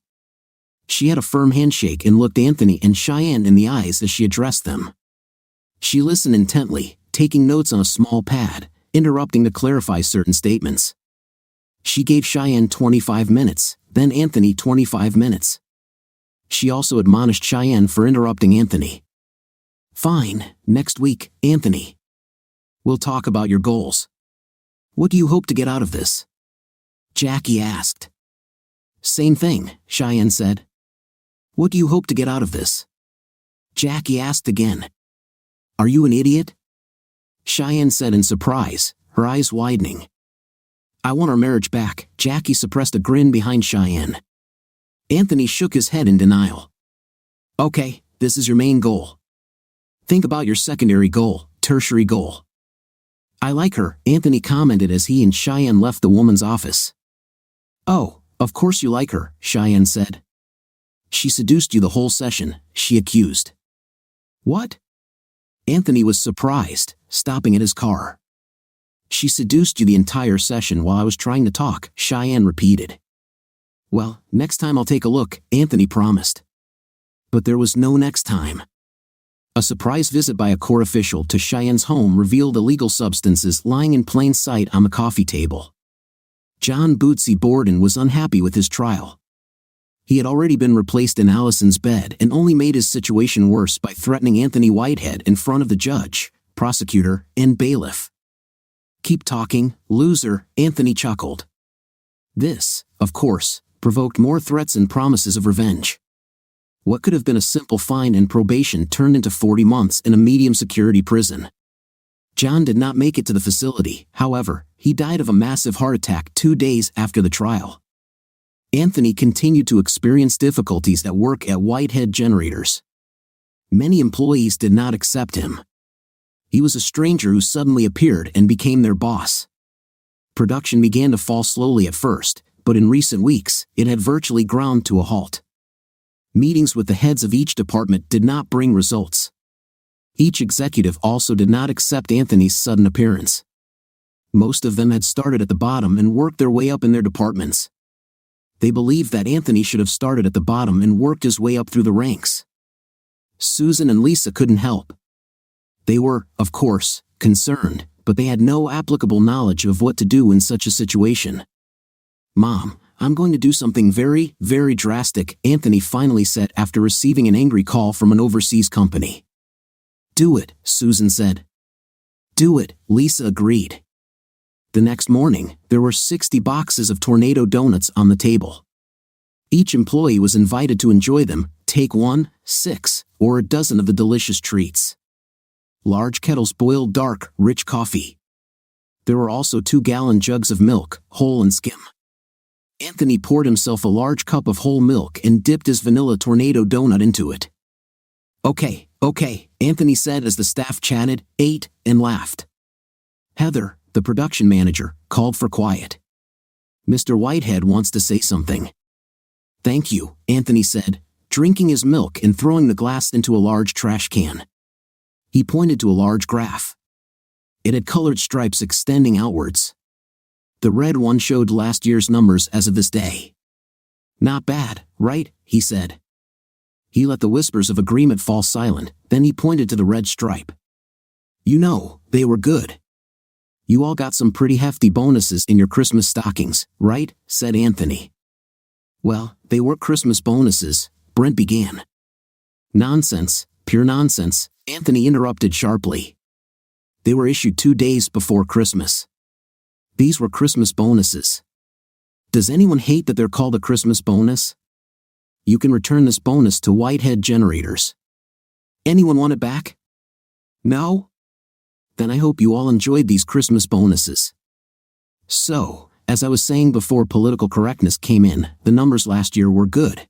She had a firm handshake and looked Anthony and Cheyenne in the eyes as she addressed them. She listened intently, taking notes on a small pad, interrupting to clarify certain statements. She gave Cheyenne 25 minutes, then Anthony 25 minutes. She also admonished Cheyenne for interrupting Anthony. "Fine, next week, Anthony. We'll talk about your goals. What do you hope to get out of this?" Jackie asked. "Same thing," Cheyenne said. "What do you hope to get out of this?" Jackie asked again. "Are you an idiot?" Cheyenne said in surprise, her eyes widening. "I want our marriage back." Jackie suppressed a grin behind Cheyenne. Anthony shook his head in denial. "Okay, this is your main goal. Think about your secondary goal, tertiary goal." "I like her," Anthony commented as he and Cheyenne left the woman's office. "Oh, of course you like her," Cheyenne said. "She seduced you the whole session," she accused. "What?" Anthony was surprised, stopping at his car. "She seduced you the entire session while I was trying to talk," Cheyenne repeated. "Well, next time I'll take a look," Anthony promised. But there was no next time. A surprise visit by a court official to Cheyenne's home revealed illegal substances lying in plain sight on the coffee table. John Bootsy Borden was unhappy with his trial. He had already been replaced in Allison's bed and only made his situation worse by threatening Anthony Whitehead in front of the judge, prosecutor, and bailiff. "Keep talking, loser," Anthony chuckled. This, of course, provoked more threats and promises of revenge. What could have been a simple fine and probation turned into 40 months in a medium-security prison. John did not make it to the facility, however. He died of a massive heart attack 2 days after the trial. Anthony continued to experience difficulties at work at Whitehead Generators. Many employees did not accept him. He was a stranger who suddenly appeared and became their boss. Production began to fall slowly at first, but in recent weeks, it had virtually ground to a halt. Meetings with the heads of each department did not bring results. Each executive also did not accept Anthony's sudden appearance. Most of them had started at the bottom and worked their way up in their departments. They believed that Anthony should have started at the bottom and worked his way up through the ranks. Susan and Lisa couldn't help. They were, of course, concerned, but they had no applicable knowledge of what to do in such a situation. "Mom, I'm going to do something very, very drastic," Anthony finally said after receiving an angry call from an overseas company. "Do it," Susan said. "Do it," Lisa agreed. The next morning, there were 60 boxes of tornado donuts on the table. Each employee was invited to enjoy them, take 1, 6, or a dozen of the delicious treats. Large kettles boiled dark, rich coffee. There were also 2-gallon jugs of milk, whole and skim. Anthony poured himself a large cup of whole milk and dipped his vanilla tornado donut into it. Okay, Anthony said as the staff chatted, ate, and laughed. Heather, the production manager, called for quiet. "Mr. Whitehead wants to say something." "Thank you," Anthony said, drinking his milk and throwing the glass into a large trash can. He pointed to a large graph. It had colored stripes extending outwards. The red one showed last year's numbers as of this day. "Not bad, right?" he said. He let the whispers of agreement fall silent, then he pointed to the red stripe. "You know, they were good. You all got some pretty hefty bonuses in your Christmas stockings, right?" said Anthony. "Well, they were Christmas bonuses," Brent began. "Nonsense, pure nonsense," Anthony interrupted sharply. "They were issued 2 days before Christmas. These were Christmas bonuses. Does anyone hate that they're called a Christmas bonus? You can return this bonus to Whitehead Generators. Anyone want it back? No? Then I hope you all enjoyed these Christmas bonuses." So, as I was saying before political correctness came in, the numbers last year were good.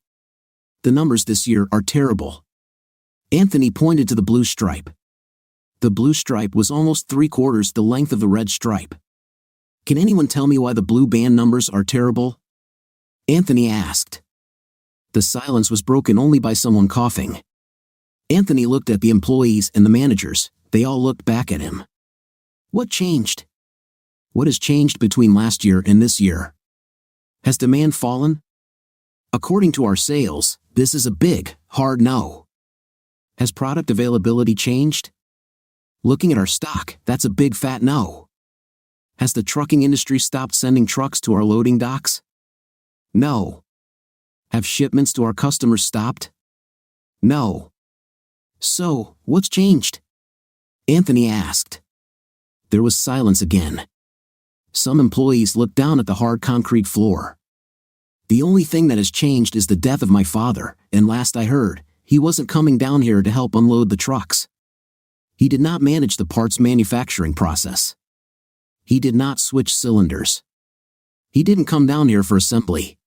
The numbers this year are terrible. Anthony pointed to the blue stripe. The blue stripe was almost 3/4 the length of the red stripe. "Can anyone tell me why the blue band numbers are terrible?" Anthony asked. The silence was broken only by someone coughing. Anthony looked at the employees and the managers. They all looked back at him. "What changed?" what has changed between last year and this year? Has demand fallen? According to our sales, this is a big, hard no. Has product availability changed? Looking at our stock, that's a big fat no. Has the trucking industry stopped sending trucks to our loading docks? No. Have shipments to our customers stopped? No. So, what's changed? Anthony asked. There was silence again. Some employees looked down at the hard concrete floor. The only thing that has changed is the death of my father, and last I heard, he wasn't coming down here to help unload the trucks. He did not manage the parts manufacturing process. He did not switch cylinders. He didn't come down here for assembly.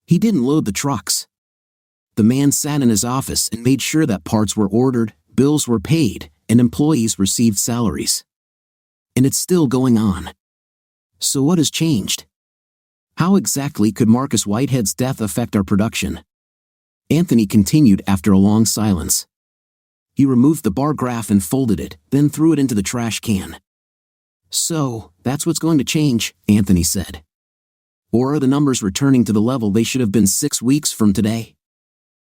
He didn't load the trucks. The man sat in his office and made sure that parts were ordered, bills were paid, and employees received salaries. And it's still going on. So what has changed? How exactly could Marcus Whitehead's death affect our production? Anthony continued after a long silence. He removed the bar graph and folded it, then threw it into the trash can. So, that's what's going to change, Anthony said. Or are the numbers returning to the level they should have been 6 weeks from today?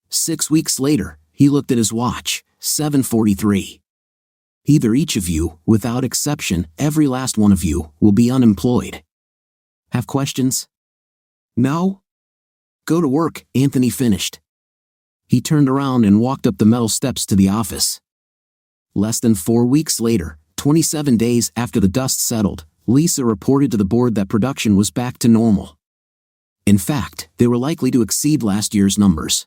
6 weeks later, he looked at his watch, 7:43. Either each of you, without exception, every last one of you, will be unemployed. Have questions? No? Go to work, Anthony finished. He turned around and walked up the metal steps to the office. Less than 4 weeks later, 27 days after the dust settled, Lisa reported to the board that production was back to normal. In fact, they were likely to exceed last year's numbers.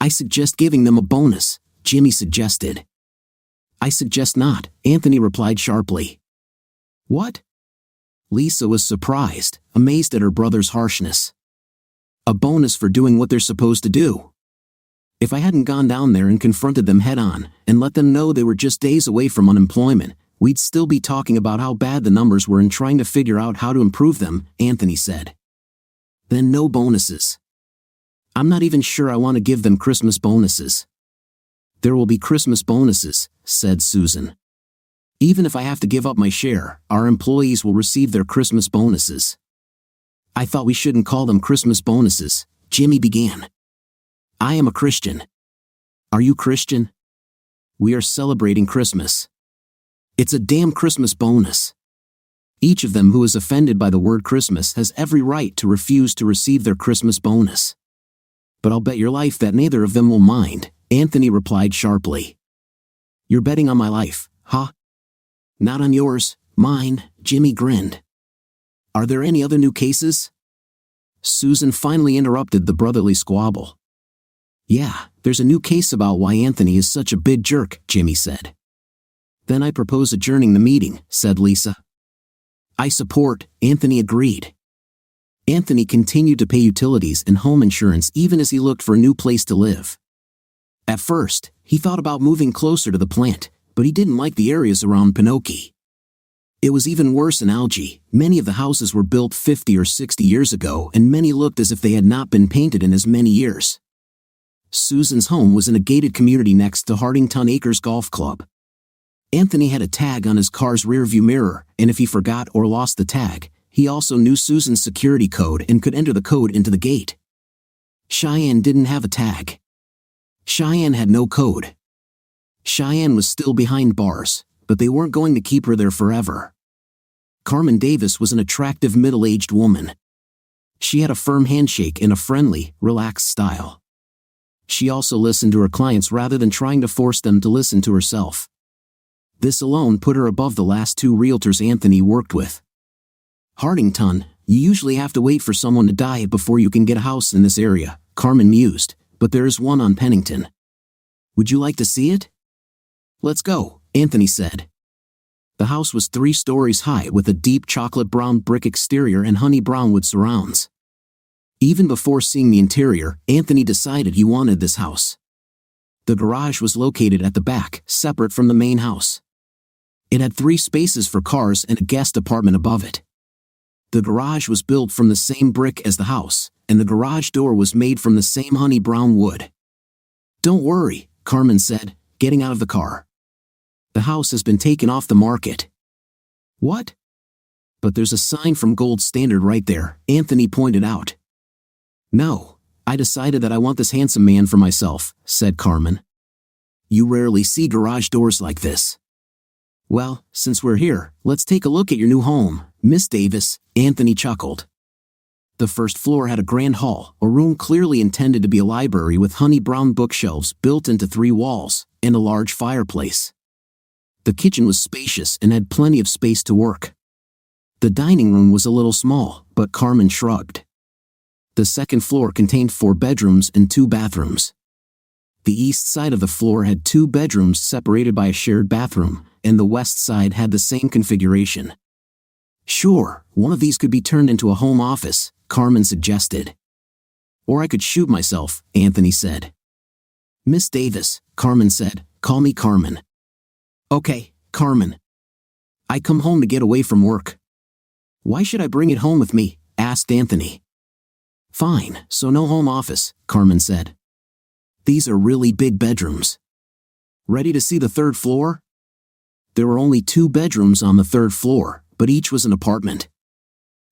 I suggest giving them a bonus, Jimmy suggested. I suggest not, Anthony replied sharply. What? Lisa was surprised, amazed at her brother's harshness. A bonus for doing what they're supposed to do. If I hadn't gone down there and confronted them head-on, and let them know they were just days away from unemployment, we'd still be talking about how bad the numbers were and trying to figure out how to improve them, Anthony said. Then no bonuses. I'm not even sure I want to give them Christmas bonuses. There will be Christmas bonuses, said Susan. Even if I have to give up my share, our employees will receive their Christmas bonuses. I thought we shouldn't call them Christmas bonuses, Jimmy began. I am a Christian. Are you Christian? We are celebrating Christmas. It's a damn Christmas bonus. Each of them who is offended by the word Christmas has every right to refuse to receive their Christmas bonus. But I'll bet your life that neither of them will mind, Anthony replied sharply. You're betting on my life, huh? Not on yours, mine, Jimmy grinned. Are there any other new cases? Susan finally interrupted the brotherly squabble. Yeah, there's a new case about why Anthony is such a big jerk, Jimmy said. Then I propose adjourning the meeting, said Lisa. I support, Anthony agreed. Anthony continued to pay utilities and home insurance even as he looked for a new place to live. At first, he thought about moving closer to the plant, but he didn't like the areas around Pinocchio. It was even worse in Algae. Many of the houses were built 50 or 60 years ago and many looked as if they had not been painted in as many years. Susan's home was in a gated community next to Hardington Acres Golf Club. Anthony had a tag on his car's rearview mirror, and if he forgot or lost the tag, he also knew Susan's security code and could enter the code into the gate. Cheyenne didn't have a tag. Cheyenne had no code. Cheyenne was still behind bars, but they weren't going to keep her there forever. Carmen Davis was an attractive middle-aged woman. She had a firm handshake and a friendly, relaxed style. She also listened to her clients rather than trying to force them to listen to herself. This alone put her above the last two realtors Anthony worked with. Hardington, you usually have to wait for someone to die before you can get a house in this area, Carmen mused, but there is one on Pennington. Would you like to see it? Let's go, Anthony said. The house was 3 stories high with a deep chocolate brown brick exterior and honey brown wood surrounds. Even before seeing the interior, Anthony decided he wanted this house. The garage was located at the back, separate from the main house. It had 3 spaces for cars and a guest apartment above it. The garage was built from the same brick as the house, and the garage door was made from the same honey brown wood. Don't worry, Carmen said, getting out of the car. The house has been taken off the market. What? but there's a sign from Gold Standard right there, Anthony pointed out. No, I decided that I want this handsome man for myself, said Carmen. You rarely see garage doors like this. Well, since we're here, let's take a look at your new home, Miss Davis, Anthony chuckled. The first floor had a grand hall, a room clearly intended to be a library with honey-brown bookshelves built into 3 walls, and a large fireplace. The kitchen was spacious and had plenty of space to work. The dining room was a little small, but Carmen shrugged. The second floor contained 4 bedrooms and 2 bathrooms. The east side of the floor had 2 bedrooms separated by a shared bathroom, and the west side had the same configuration. Sure, one of these could be turned into a home office, Carmen suggested. Or I could shoot myself, Anthony said. Miss Davis, Carmen said, call me Carmen. Okay, Carmen. I come home to get away from work. Why should I bring it home with me? Asked Anthony. Fine, so no home office, Carmen said. These are really big bedrooms. Ready to see the 3rd floor? There were only 2 bedrooms on the 3rd floor, but each was an apartment.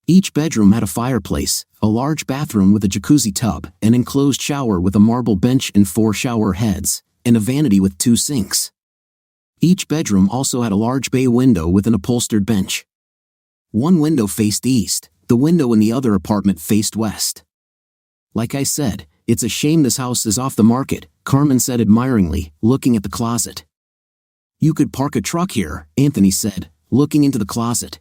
Each bedroom had a fireplace, a large bathroom with a jacuzzi tub, an enclosed shower with a marble bench and 4 shower heads, and a vanity with 2 sinks. Each bedroom also had a large bay window with an upholstered bench. One window faced east, the window in the other apartment faced west. Like I said, it's a shame this house is off the market, Carmen said admiringly, looking at the closet. You could park a truck here, Anthony said, looking into the closet.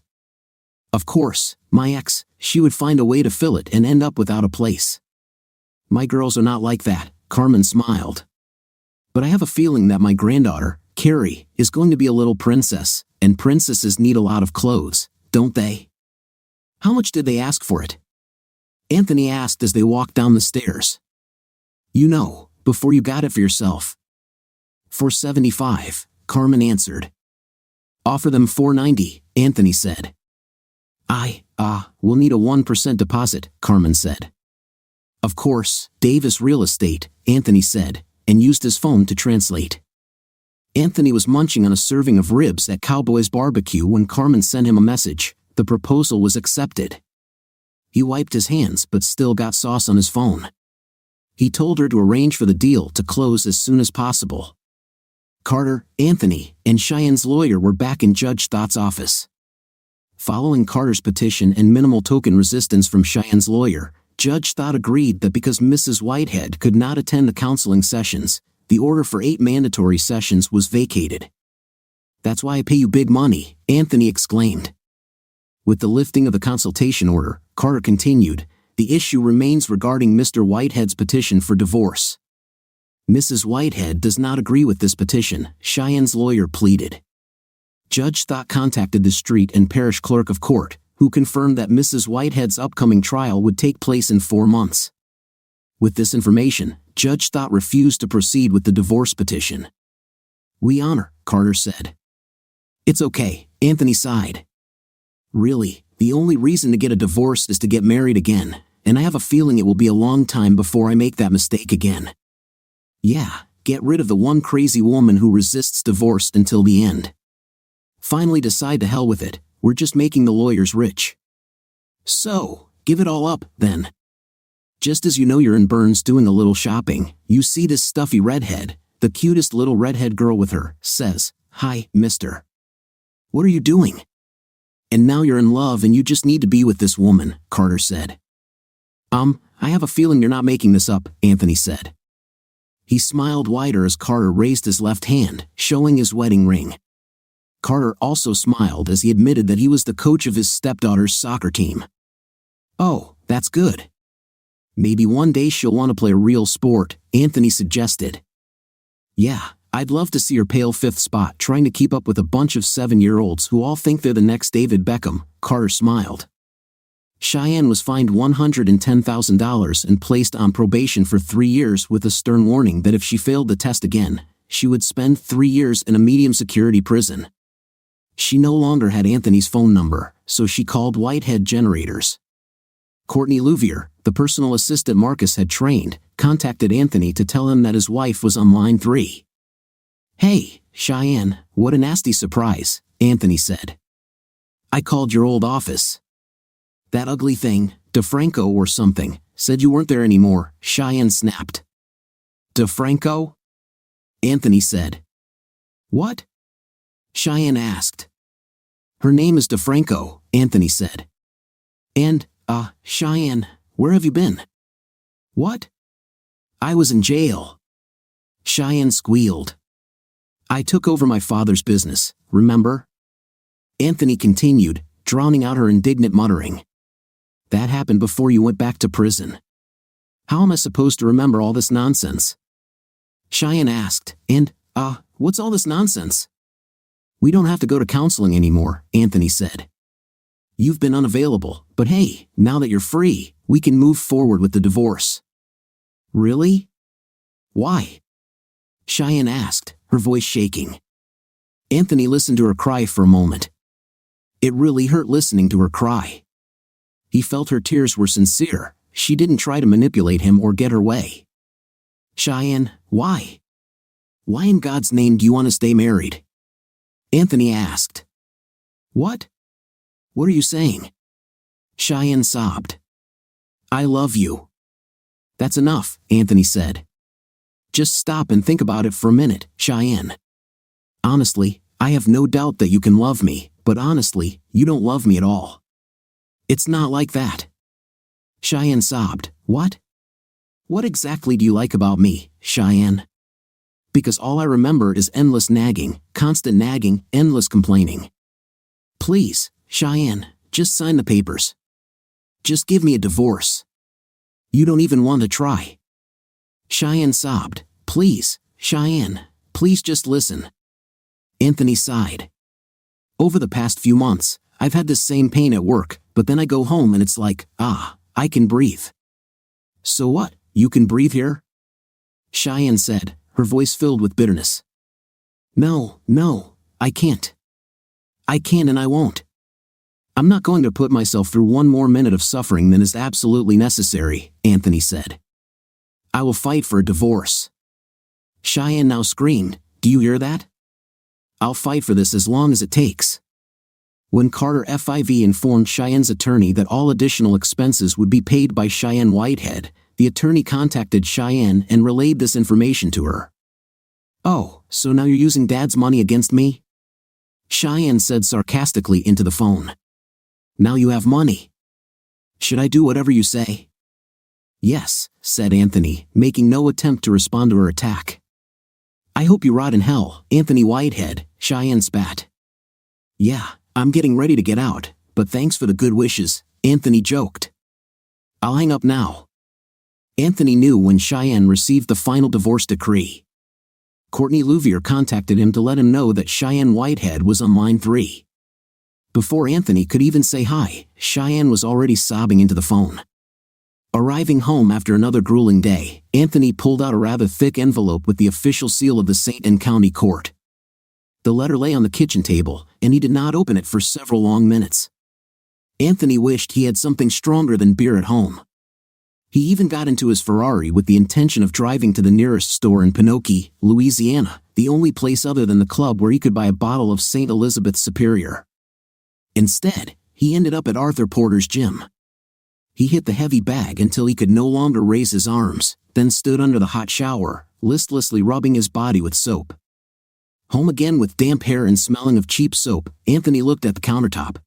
Of course, my ex, she would find a way to fill it and end up without a place. My girls are not like that, Carmen smiled. But I have a feeling that my granddaughter, Carrie, is going to be a little princess, and princesses need a lot of clothes, don't they? How much did they ask for it? Anthony asked as they walked down the stairs. You know, before you got it for yourself. $475, Carmen answered. Offer them $490, Anthony said. We'll need a 1% deposit, Carmen said. Of course, Davis Real Estate, Anthony said, and used his phone to translate. Anthony was munching on a serving of ribs at Cowboy's Barbecue when Carmen sent him a message. The proposal was accepted. He wiped his hands but still got sauce on his phone. He told her to arrange for the deal to close as soon as possible. Carter, Anthony, and Cheyenne's lawyer were back in Judge Thott's office. Following Carter's petition and minimal token resistance from Cheyenne's lawyer, Judge Thott agreed that because Mrs. Whitehead could not attend the counseling sessions, the order for 8 mandatory sessions was vacated. That's why I pay you big money, Anthony exclaimed. With the lifting of the consultation order, Carter continued, the issue remains regarding Mr. Whitehead's petition for divorce. Mrs. Whitehead does not agree with this petition, Cheyenne's lawyer pleaded. Judge Thott contacted the street and parish clerk of court, who confirmed that Mrs. Whitehead's upcoming trial would take place in 4 months. With this information, Judge Thott refused to proceed with the divorce petition. We honor, Carter said. It's okay, Anthony sighed. Really, the only reason to get a divorce is to get married again, and I have a feeling it will be a long time before I make that mistake again. Yeah, get rid of the one crazy woman who resists divorce until the end. Finally decide to hell with it, we're just making the lawyers rich. So, give it all up, then. Just as you know you're in Burns doing a little shopping, you see this stuffy redhead, the cutest little redhead girl with her, says, "Hi, mister. What are you doing?" And now you're in love and you just need to be with this woman, Carter said. I have a feeling you're not making this up, Anthony said. He smiled wider as Carter raised his left hand, showing his wedding ring. Carter also smiled as he admitted that he was the coach of his stepdaughter's soccer team. Oh, that's good. Maybe one day she'll want to play a real sport, Anthony suggested. Yeah, I'd love to see her pale 5th spot trying to keep up with a bunch of 7-year-olds who all think they're the next David Beckham, Carter smiled. Cheyenne was fined $110,000 and placed on probation for 3 years with a stern warning that if she failed the test again, she would spend 3 years in a medium-security prison. She no longer had Anthony's phone number, so she called Whitehead Generators. Courtney Louvier, the personal assistant Marcus had trained, contacted Anthony to tell him that his wife was on line 3. Hey, Cheyenne, what a nasty surprise, Anthony said. I called your old office. That ugly thing, DeFranco or something, said you weren't there anymore, Cheyenne snapped. DeFranco? Anthony said. What? Cheyenne asked. Her name is DeFranco, Anthony said. And, Cheyenne, where have you been? What? I was in jail. Cheyenne squealed. I took over my father's business, remember? Anthony continued, drowning out her indignant muttering. That happened before you went back to prison. How am I supposed to remember all this nonsense? Cheyenne asked, and, what's all this nonsense? We don't have to go to counseling anymore, Anthony said. You've been unavailable, but hey, now that you're free, we can move forward with the divorce. Really? Why? Cheyenne asked, her voice shaking. Anthony listened to her cry for a moment. It really hurt listening to her cry. He felt her tears were sincere. She didn't try to manipulate him or get her way. Cheyenne, why? Why in God's name do you want to stay married? Anthony asked. What? What are you saying? Cheyenne sobbed. I love you. That's enough, Anthony said. Just stop and think about it for a minute, Cheyenne. Honestly, I have no doubt that you can love me, but honestly, you don't love me at all. It's not like that. Cheyenne sobbed. What? What exactly do you like about me, Cheyenne? Because all I remember is endless nagging, constant nagging, endless complaining. Please, Cheyenne, just sign the papers. Just give me a divorce. You don't even want to try. Cheyenne sobbed. Please, Cheyenne, please just listen. Anthony sighed. Over the past few months, I've had this same pain at work, but then I go home and it's like, I can breathe. So what, you can breathe here? Cheyenne said, her voice filled with bitterness. No, I can't. I can't and I won't. I'm not going to put myself through one more minute of suffering than is absolutely necessary, Anthony said. I will fight for a divorce. Cheyenne now screamed, do you hear that? I'll fight for this as long as it takes. When Carter FIV informed Cheyenne's attorney that all additional expenses would be paid by Cheyenne Whitehead, the attorney contacted Cheyenne and relayed this information to her. Oh, so now you're using Dad's money against me? Cheyenne said sarcastically into the phone. Now you have money. Should I do whatever you say? Yes, said Anthony, making no attempt to respond to her attack. I hope you rot in hell, Anthony Whitehead, Cheyenne spat. Yeah, I'm getting ready to get out, but thanks for the good wishes, Anthony joked. I'll hang up now. Anthony knew when Cheyenne received the final divorce decree. Courtney Louvier contacted him to let him know that Cheyenne Whitehead was on line 3. Before Anthony could even say hi, Cheyenne was already sobbing into the phone. Arriving home after another grueling day, Anthony pulled out a rather thick envelope with the official seal of the St. Anne County Court. The letter lay on the kitchen table, and he did not open it for several long minutes. Anthony wished he had something stronger than beer at home. He even got into his Ferrari with the intention of driving to the nearest store in Pinocchio, Louisiana, the only place other than the club where he could buy a bottle of St. Elizabeth's Superior. Instead, he ended up at Arthur Porter's gym. He hit the heavy bag until he could no longer raise his arms, then stood under the hot shower, listlessly rubbing his body with soap. Home again with damp hair and smelling of cheap soap, Anthony looked at the countertop.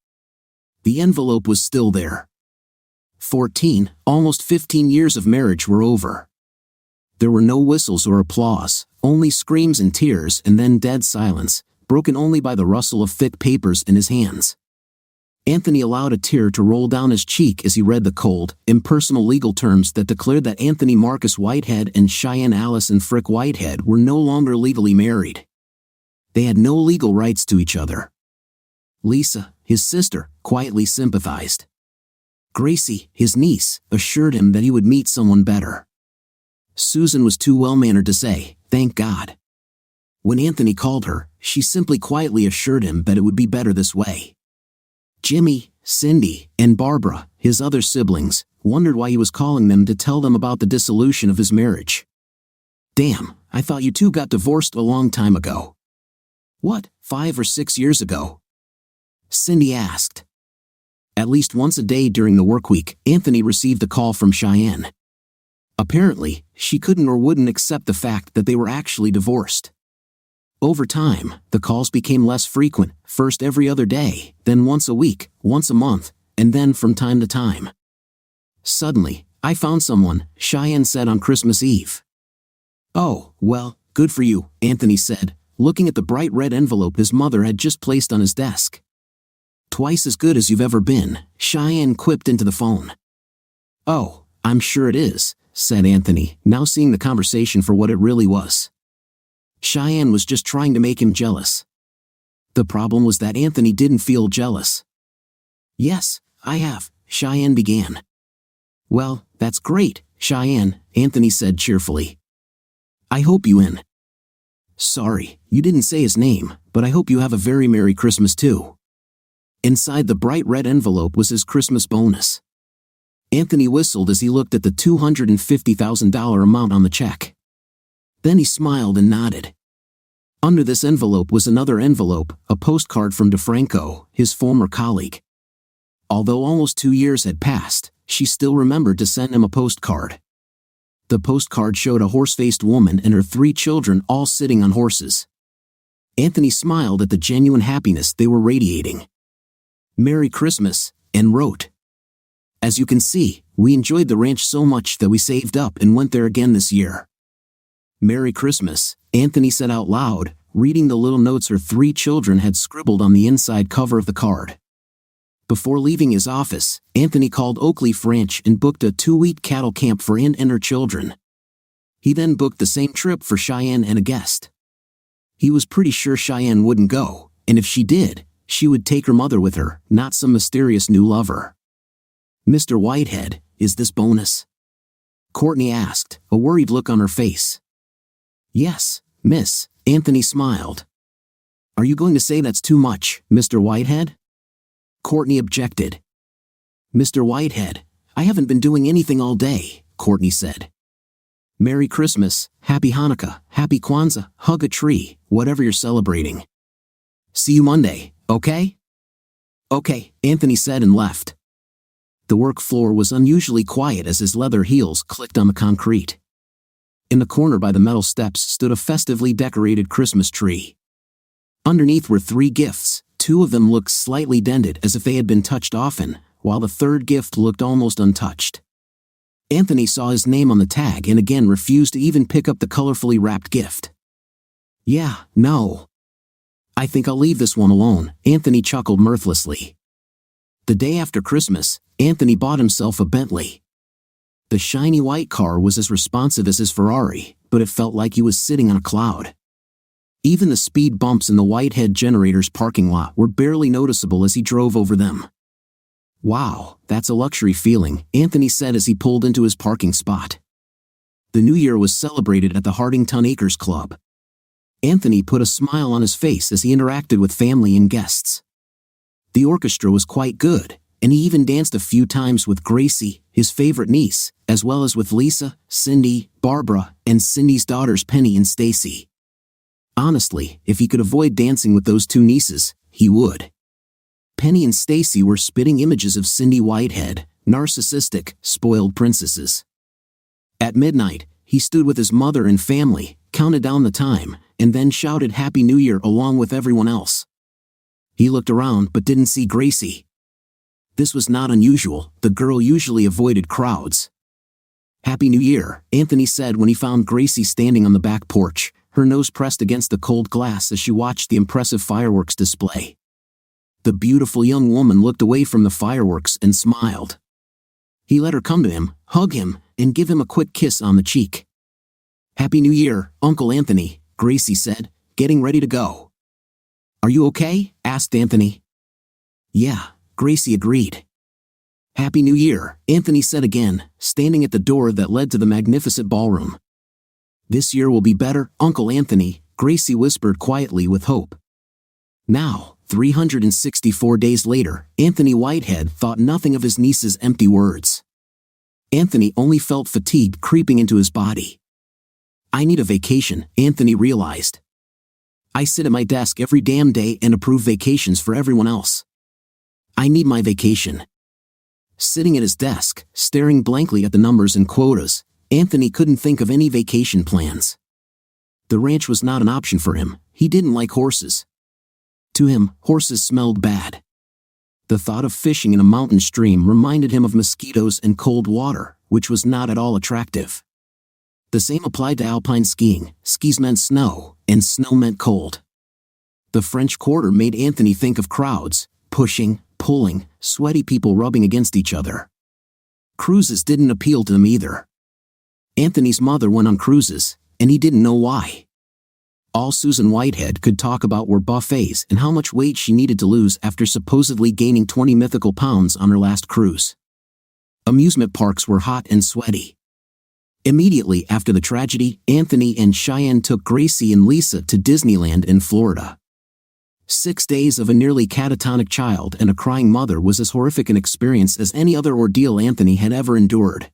The envelope was still there. 14, almost 15 years of marriage were over. There were no whistles or applause, only screams and tears and then dead silence, broken only by the rustle of thick papers in his hands. Anthony allowed a tear to roll down his cheek as he read the cold, impersonal legal terms that declared that Anthony Marcus Whitehead and Cheyenne Allison Frick Whitehead were no longer legally married. They had no legal rights to each other. Lisa, his sister, quietly sympathized. Gracie, his niece, assured him that he would meet someone better. Susan was too well-mannered to say, "Thank God." When Anthony called her, she simply quietly assured him that it would be better this way. Jimmy, Cindy, and Barbara, his other siblings, wondered why he was calling them to tell them about the dissolution of his marriage. "Damn, I thought you two got divorced a long time ago." "What, 5 or 6 years ago?" Cindy asked. At least once a day during the work week, Anthony received a call from Cheyenne. Apparently, she couldn't or wouldn't accept the fact that they were actually divorced. Over time, the calls became less frequent, first every other day, then once a week, once a month, and then from time to time. Suddenly, I found someone, Cheyenne said on Christmas Eve. Oh, well, good for you, Anthony said, looking at the bright red envelope his mother had just placed on his desk. Twice as good as you've ever been, Cheyenne quipped into the phone. Oh, I'm sure it is, said Anthony, now seeing the conversation for what it really was. Cheyenne was just trying to make him jealous. The problem was that Anthony didn't feel jealous. Yes, I have, Cheyenne began. Well, that's great, Cheyenne, Anthony said cheerfully. I hope you in. Sorry, you didn't say his name, but I hope you have a very Merry Christmas too. Inside the bright red envelope was his Christmas bonus. Anthony whistled as he looked at the $250,000 amount on the check. Then he smiled and nodded. Under this envelope was another envelope, a postcard from DeFranco, his former colleague. Although almost 2 years had passed, she still remembered to send him a postcard. The postcard showed a horse-faced woman and her 3 children all sitting on horses. Anthony smiled at the genuine happiness they were radiating. Merry Christmas, and wrote. As you can see, we enjoyed the ranch so much that we saved up and went there again this year. Merry Christmas, Anthony said out loud, reading the little notes her 3 children had scribbled on the inside cover of the card. Before leaving his office, Anthony called Oakleaf Ranch and booked a 2-week cattle camp for Ann and her children. He then booked the same trip for Cheyenne and a guest. He was pretty sure Cheyenne wouldn't go, and if she did, she would take her mother with her, not some mysterious new lover. Mr. Whitehead, is this bonus? Courtney asked, a worried look on her face. Yes, miss, Anthony smiled. Are you going to say that's too much, Mr. Whitehead? Courtney objected. Mr. Whitehead, I haven't been doing anything all day, Courtney said. Merry Christmas, Happy Hanukkah, Happy Kwanzaa, hug a tree, whatever you're celebrating. See you Monday, okay? Okay, Anthony said and left. The work floor was unusually quiet as his leather heels clicked on the concrete. In the corner by the metal steps stood a festively decorated Christmas tree. Underneath were 3 gifts, 2 of them looked slightly dented as if they had been touched often, while the 3rd gift looked almost untouched. Anthony saw his name on the tag and again refused to even pick up the colorfully wrapped gift. Yeah, no. I think I'll leave this one alone, Anthony chuckled mirthlessly. The day after Christmas, Anthony bought himself a Bentley. The shiny white car was as responsive as his Ferrari, but it felt like he was sitting on a cloud. Even the speed bumps in the Whitehead Generators parking lot were barely noticeable as he drove over them. Wow, that's a luxury feeling, Anthony said as he pulled into his parking spot. The new year was celebrated at the Hardington Acres Club. Anthony put a smile on his face as he interacted with family and guests. The orchestra was quite good, and he even danced a few times with Gracie, his favorite niece, as well as with Lisa, Cindy, Barbara, and Cindy's daughters Penny and Stacy. Honestly, if he could avoid dancing with those 2 nieces, he would. Penny and Stacy were spitting images of Cindy Whitehead, narcissistic, spoiled princesses. At midnight, he stood with his mother and family, counted down the time, and then shouted Happy New Year along with everyone else. He looked around but didn't see Gracie. This was not unusual, the girl usually avoided crowds. Happy New Year, Anthony said when he found Gracie standing on the back porch, her nose pressed against the cold glass as she watched the impressive fireworks display. The beautiful young woman looked away from the fireworks and smiled. He let her come to him, hug him, and give him a quick kiss on the cheek. Happy New Year, Uncle Anthony, Gracie said, getting ready to go. Are you okay? Asked Anthony. Yeah, Gracie agreed. Happy New Year, Anthony said again, standing at the door that led to the magnificent ballroom. This year will be better, Uncle Anthony, Gracie whispered quietly with hope. Now, 364 days later, Anthony Whitehead thought nothing of his niece's empty words. Anthony only felt fatigue creeping into his body. I need a vacation, Anthony realized. I sit at my desk every damn day and approve vacations for everyone else. I need my vacation. Sitting at his desk, staring blankly at the numbers and quotas, Anthony couldn't think of any vacation plans. The ranch was not an option for him. He didn't like horses. To him, horses smelled bad. The thought of fishing in a mountain stream reminded him of mosquitoes and cold water, which was not at all attractive. The same applied to alpine skiing. Skis meant snow, and snow meant cold. The French Quarter made Anthony think of crowds, pushing, pulling, sweaty people rubbing against each other. Cruises didn't appeal to him either. Anthony's mother went on cruises, and he didn't know why. All Susan Whitehead could talk about were buffets and how much weight she needed to lose after supposedly gaining 20 mythical pounds on her last cruise. Amusement parks were hot and sweaty. Immediately after the tragedy, Anthony and Cheyenne took Gracie and Lisa to Disneyland in Florida. 6 days of a nearly catatonic child and a crying mother was as horrific an experience as any other ordeal Anthony had ever endured.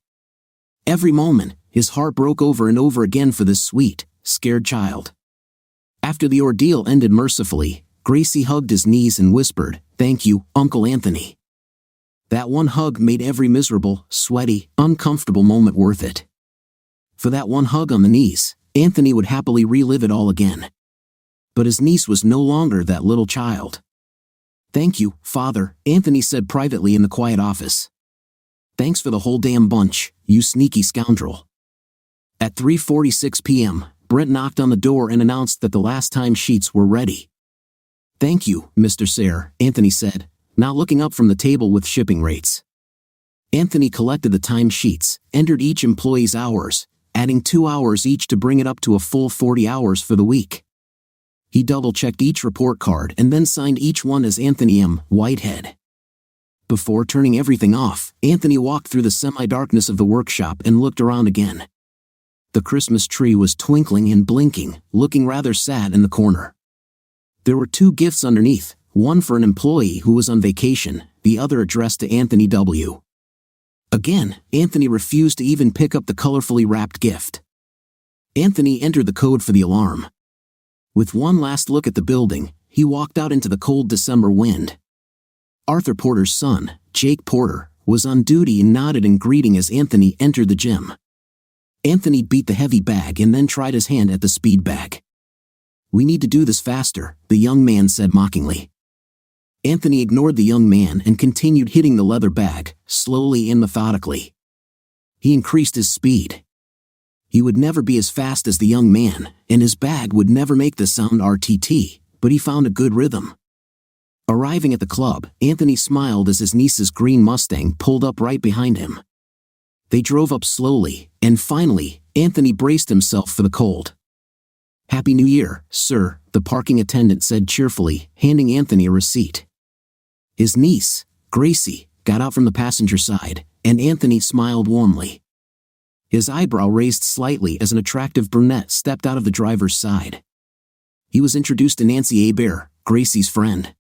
Every moment, his heart broke over and over again for this sweet, scared child. After the ordeal ended mercifully, Gracie hugged his knees and whispered, "Thank you, Uncle Anthony." That one hug made every miserable, sweaty, uncomfortable moment worth it. For that one hug on the knees, Anthony would happily relive it all again. But his niece was no longer that little child. "Thank you, Father," Anthony said privately in the quiet office. "Thanks for the whole damn bunch, you sneaky scoundrel." At 3:46 p.m., Brent knocked on the door and announced that the last time sheets were ready. "Thank you, Mr. Sayre," Anthony said, now looking up from the table with shipping rates. Anthony collected the time sheets, entered each employee's hours, adding 2 hours each to bring it up to a full 40 hours for the week. He double-checked each report card and then signed each one as Anthony M. Whitehead. Before turning everything off, Anthony walked through the semi-darkness of the workshop and looked around again. The Christmas tree was twinkling and blinking, looking rather sad in the corner. There were 2 gifts underneath, one for an employee who was on vacation, the other addressed to Anthony W. Again, Anthony refused to even pick up the colorfully wrapped gift. Anthony entered the code for the alarm. With one last look at the building, he walked out into the cold December wind. Arthur Porter's son, Jake Porter, was on duty and nodded in greeting as Anthony entered the gym. Anthony beat the heavy bag and then tried his hand at the speed bag. "We need to do this faster," the young man said mockingly. Anthony ignored the young man and continued hitting the leather bag, slowly and methodically. He increased his speed. He would never be as fast as the young man, and his bag would never make the sound RTT, but he found a good rhythm. Arriving at the club, Anthony smiled as his niece's green Mustang pulled up right behind him. They drove up slowly, and finally, Anthony braced himself for the cold. "Happy New Year, sir," the parking attendant said cheerfully, handing Anthony a receipt. His niece, Gracie, got out from the passenger side, and Anthony smiled warmly. His eyebrow raised slightly as an attractive brunette stepped out of the driver's side. He was introduced to Nancy Hebert, Gracie's friend.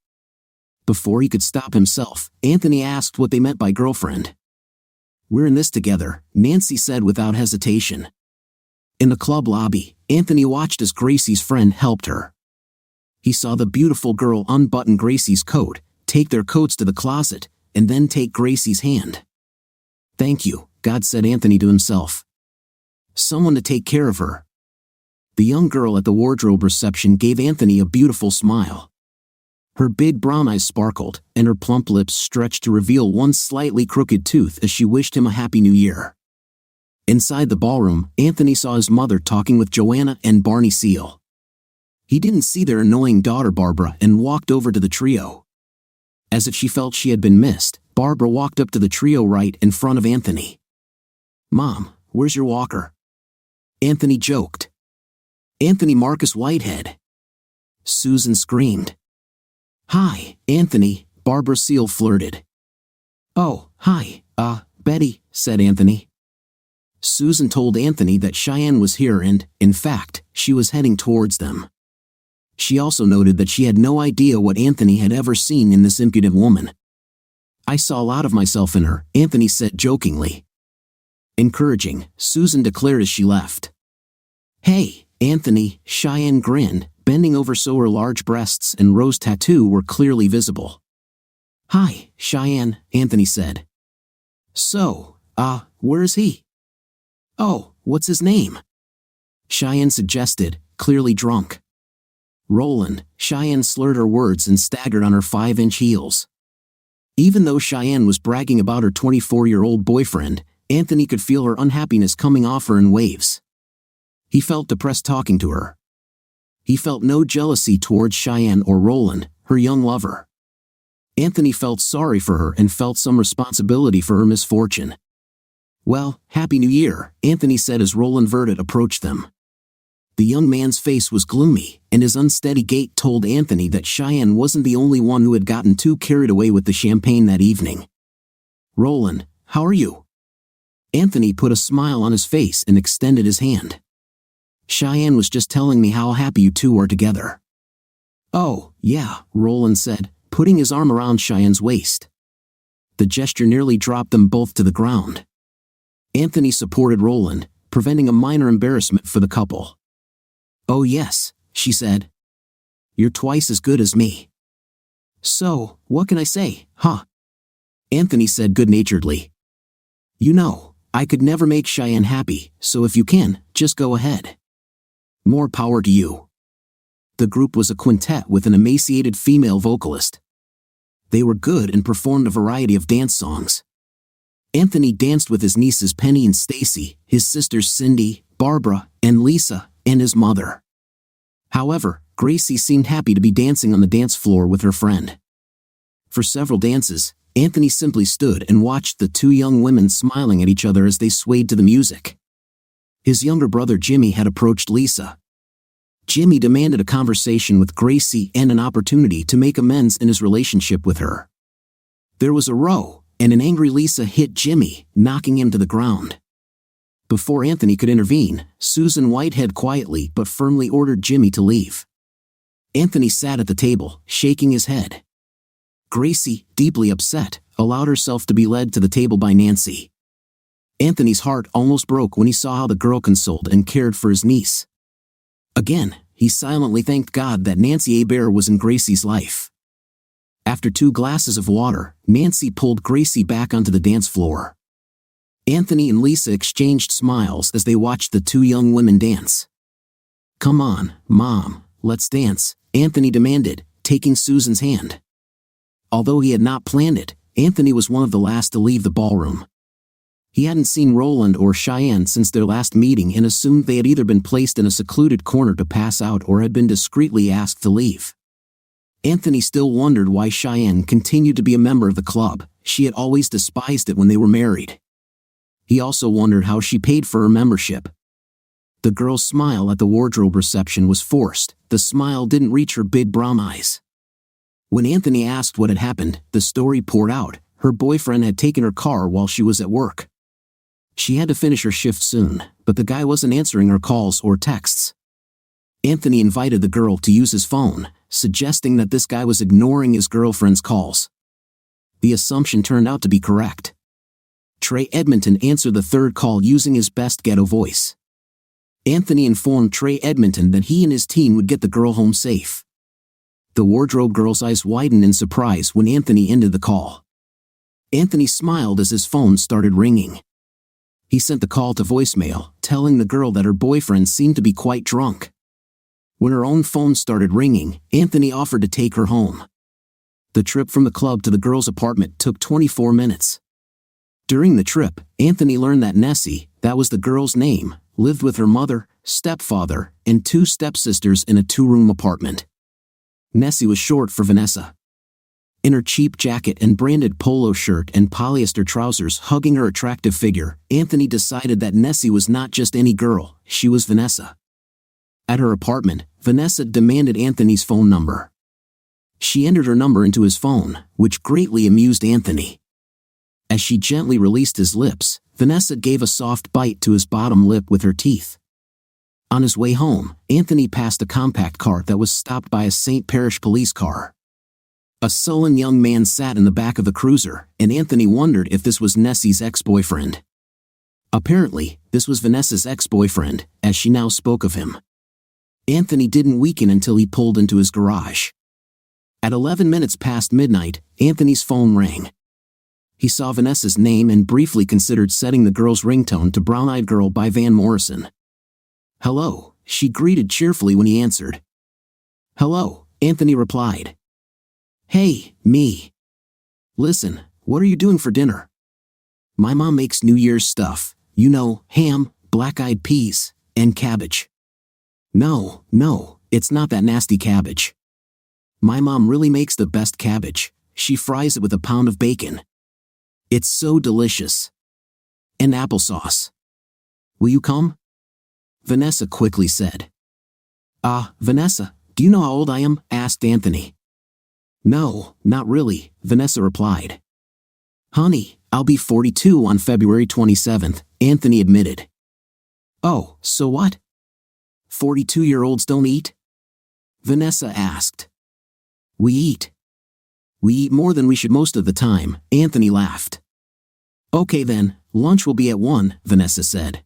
Before he could stop himself, Anthony asked what they meant by girlfriend. "We're in this together," Nancy said without hesitation. In the club lobby, Anthony watched as Gracie's friend helped her. He saw the beautiful girl unbutton Gracie's coat, take their coats to the closet, and then take Gracie's hand. "Thank you," God said Anthony to himself. "Someone to take care of her." The young girl at the wardrobe reception gave Anthony a beautiful smile. Her big brown eyes sparkled, and her plump lips stretched to reveal one slightly crooked tooth as she wished him a Happy New Year. Inside the ballroom, Anthony saw his mother talking with Joanna and Barney Seal. He didn't see their annoying daughter Barbara and walked over to the trio. As if she felt she had been missed, Barbara walked up to the trio right in front of Anthony. "Mom, where's your walker?" Anthony joked. "Anthony Marcus Whitehead." Susan screamed. "Hi, Anthony," Barbara Seal flirted. "Oh, hi, Betty," said Anthony. Susan told Anthony that Cheyenne was here and, in fact, she was heading towards them. She also noted that she had no idea what Anthony had ever seen in this impudent woman. "I saw a lot of myself in her," Anthony said jokingly. Encouraging, Susan declared as she left. "Hey, Anthony," Cheyenne grinned, bending over so her large breasts and rose tattoo were clearly visible. "Hi, Cheyenne," Anthony said. "So, where is he?" "Oh, what's his name?" Cheyenne suggested, clearly drunk. "Roland." Cheyenne slurred her words and staggered on her 5-inch heels. Even though Cheyenne was bragging about her 24-year-old boyfriend, Anthony could feel her unhappiness coming off her in waves. He felt depressed talking to her. He felt no jealousy towards Cheyenne or Roland, her young lover. Anthony felt sorry for her and felt some responsibility for her misfortune. "Well, Happy New Year," Anthony said as Roland Verdit approached them. The young man's face was gloomy, and his unsteady gait told Anthony that Cheyenne wasn't the only one who had gotten too carried away with the champagne that evening. "Roland, how are you?" Anthony put a smile on his face and extended his hand. "Cheyenne was just telling me how happy you two are together." "Oh, yeah," Roland said, putting his arm around Cheyenne's waist. The gesture nearly dropped them both to the ground. Anthony supported Roland, preventing a minor embarrassment for the couple. "Oh yes," she said. "You're twice as good as me." "So, what can I say, huh?" Anthony said good-naturedly. "You know, I could never make Cheyenne happy, so if you can, just go ahead. More power to you." The group was a quintet with an emaciated female vocalist. They were good and performed a variety of dance songs. Anthony danced with his nieces Penny and Stacy, his sisters Cindy, Barbara, and Lisa, and his mother. However, Gracie seemed happy to be dancing on the dance floor with her friend. For several dances, Anthony simply stood and watched the two young women smiling at each other as they swayed to the music. His younger brother Jimmy had approached Lisa. Jimmy demanded a conversation with Gracie and an opportunity to make amends in his relationship with her. There was a row, and an angry Lisa hit Jimmy, knocking him to the ground. Before Anthony could intervene, Susan Whitehead quietly but firmly ordered Jimmy to leave. Anthony sat at the table, shaking his head. Gracie, deeply upset, allowed herself to be led to the table by Nancy. Anthony's heart almost broke when he saw how the girl consoled and cared for his niece. Again, he silently thanked God that Nancy Hebert was in Gracie's life. After 2 glasses of water, Nancy pulled Gracie back onto the dance floor. Anthony and Lisa exchanged smiles as they watched the two young women dance. "Come on, Mom, let's dance," Anthony demanded, taking Susan's hand. Although he had not planned it, Anthony was one of the last to leave the ballroom. He hadn't seen Roland or Cheyenne since their last meeting and assumed they had either been placed in a secluded corner to pass out or had been discreetly asked to leave. Anthony still wondered why Cheyenne continued to be a member of the club. She had always despised it when they were married. He also wondered how she paid for her membership. The girl's smile at the wardrobe reception was forced. The smile didn't reach her big brown eyes. When Anthony asked what had happened, the story poured out. Her boyfriend had taken her car while she was at work. She had to finish her shift soon, but the guy wasn't answering her calls or texts. Anthony invited the girl to use his phone, suggesting that this guy was ignoring his girlfriend's calls. The assumption turned out to be correct. Trey Edmonton answered the third call using his best ghetto voice. Anthony informed Trey Edmonton that he and his team would get the girl home safe. The wardrobe girl's eyes widened in surprise when Anthony ended the call. Anthony smiled as his phone started ringing. He sent the call to voicemail, telling the girl that her boyfriend seemed to be quite drunk. When her own phone started ringing, Anthony offered to take her home. The trip from the club to the girl's apartment took 24 minutes. During the trip, Anthony learned that Nessie, that was the girl's name, lived with her mother, stepfather, and 2 stepsisters in a 2-room apartment. Nessie was short for Vanessa. In her cheap jacket and branded polo shirt and polyester trousers hugging her attractive figure, Anthony decided that Nessie was not just any girl, she was Vanessa. At her apartment, Vanessa demanded Anthony's phone number. She entered her number into his phone, which greatly amused Anthony. As she gently released his lips, Vanessa gave a soft bite to his bottom lip with her teeth. On his way home, Anthony passed a compact car that was stopped by a St. Parish police car. A sullen young man sat in the back of the cruiser, and Anthony wondered if this was Nessie's ex-boyfriend. Apparently, this was Vanessa's ex-boyfriend, as she now spoke of him. Anthony didn't weaken until he pulled into his garage. At 11 minutes past midnight, Anthony's phone rang. He saw Vanessa's name and briefly considered setting the girl's ringtone to Brown-Eyed Girl by Van Morrison. "Hello," she greeted cheerfully when he answered. "Hello," Anthony replied. "Hey, me. Listen, what are you doing for dinner?" "My mom makes New Year's stuff, you know, ham, black-eyed peas, and cabbage." No, it's not that nasty cabbage. My mom really makes the best cabbage. She fries it with a pound of bacon. It's so delicious. And applesauce. Will you come?" Vanessa quickly said. Vanessa, do you know how old I am?" asked Anthony. "No, not really," Vanessa replied. "Honey, I'll be 42 on February 27th, Anthony admitted. "Oh, so what? 42-year-olds don't eat?" Vanessa asked. We eat more than we should most of the time," Anthony laughed. "Okay then, lunch will be at 1, Vanessa said.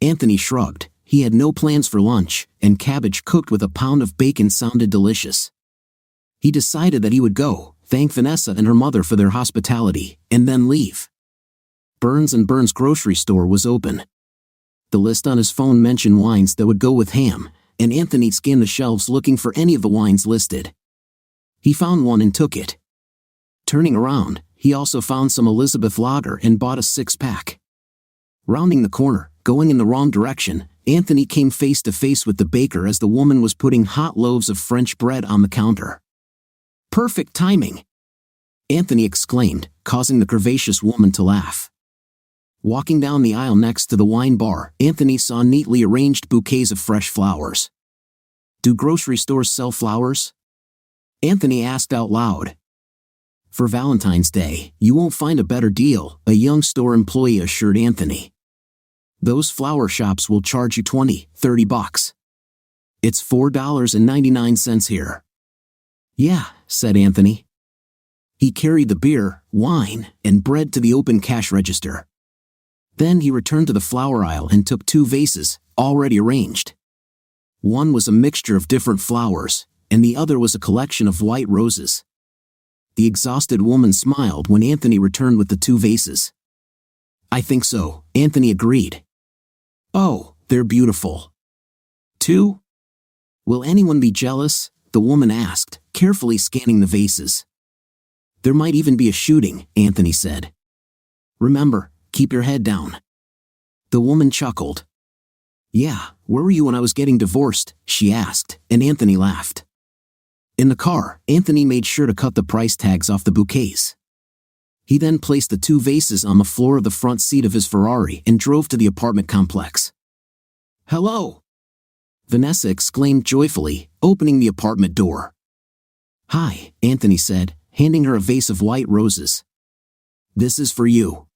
Anthony shrugged. He had no plans for lunch, and cabbage cooked with a pound of bacon sounded delicious. He decided that he would go, thank Vanessa and her mother for their hospitality, and then leave. Burns & Burns grocery store was open. The list on his phone mentioned wines that would go with ham, and Anthony scanned the shelves looking for any of the wines listed. He found one and took it. Turning around, he also found some Elizabeth Lager and bought a 6-pack. Rounding the corner, going in the wrong direction, Anthony came face to face with the baker as the woman was putting hot loaves of French bread on the counter. "Perfect timing!" Anthony exclaimed, causing the curvaceous woman to laugh. Walking down the aisle next to the wine bar, Anthony saw neatly arranged bouquets of fresh flowers. "Do grocery stores sell flowers?" Anthony asked out loud. "For Valentine's Day, you won't find a better deal," a young store employee assured Anthony. "Those flower shops will charge you $20-30. It's $4.99 here." "Yeah," said Anthony. He carried the beer, wine, and bread to the open cash register. Then he returned to the flower aisle and took 2 vases, already arranged. One was a mixture of different flowers, and the other was a collection of white roses. The exhausted woman smiled when Anthony returned with the 2 vases. "I think so," Anthony agreed. "Oh, they're beautiful." "2? Will anyone be jealous?" the woman asked, carefully scanning the vases. "There might even be a shooting," Anthony said. "Remember, keep your head down." The woman chuckled. "Yeah, where were you when I was getting divorced?" she asked, and Anthony laughed. In the car, Anthony made sure to cut the price tags off the bouquets. He then placed the 2 vases on the floor of the front seat of his Ferrari and drove to the apartment complex. "Hello!" Vanessa exclaimed joyfully, opening the apartment door. "Hi," Anthony said, handing her a vase of white roses. "This is for you."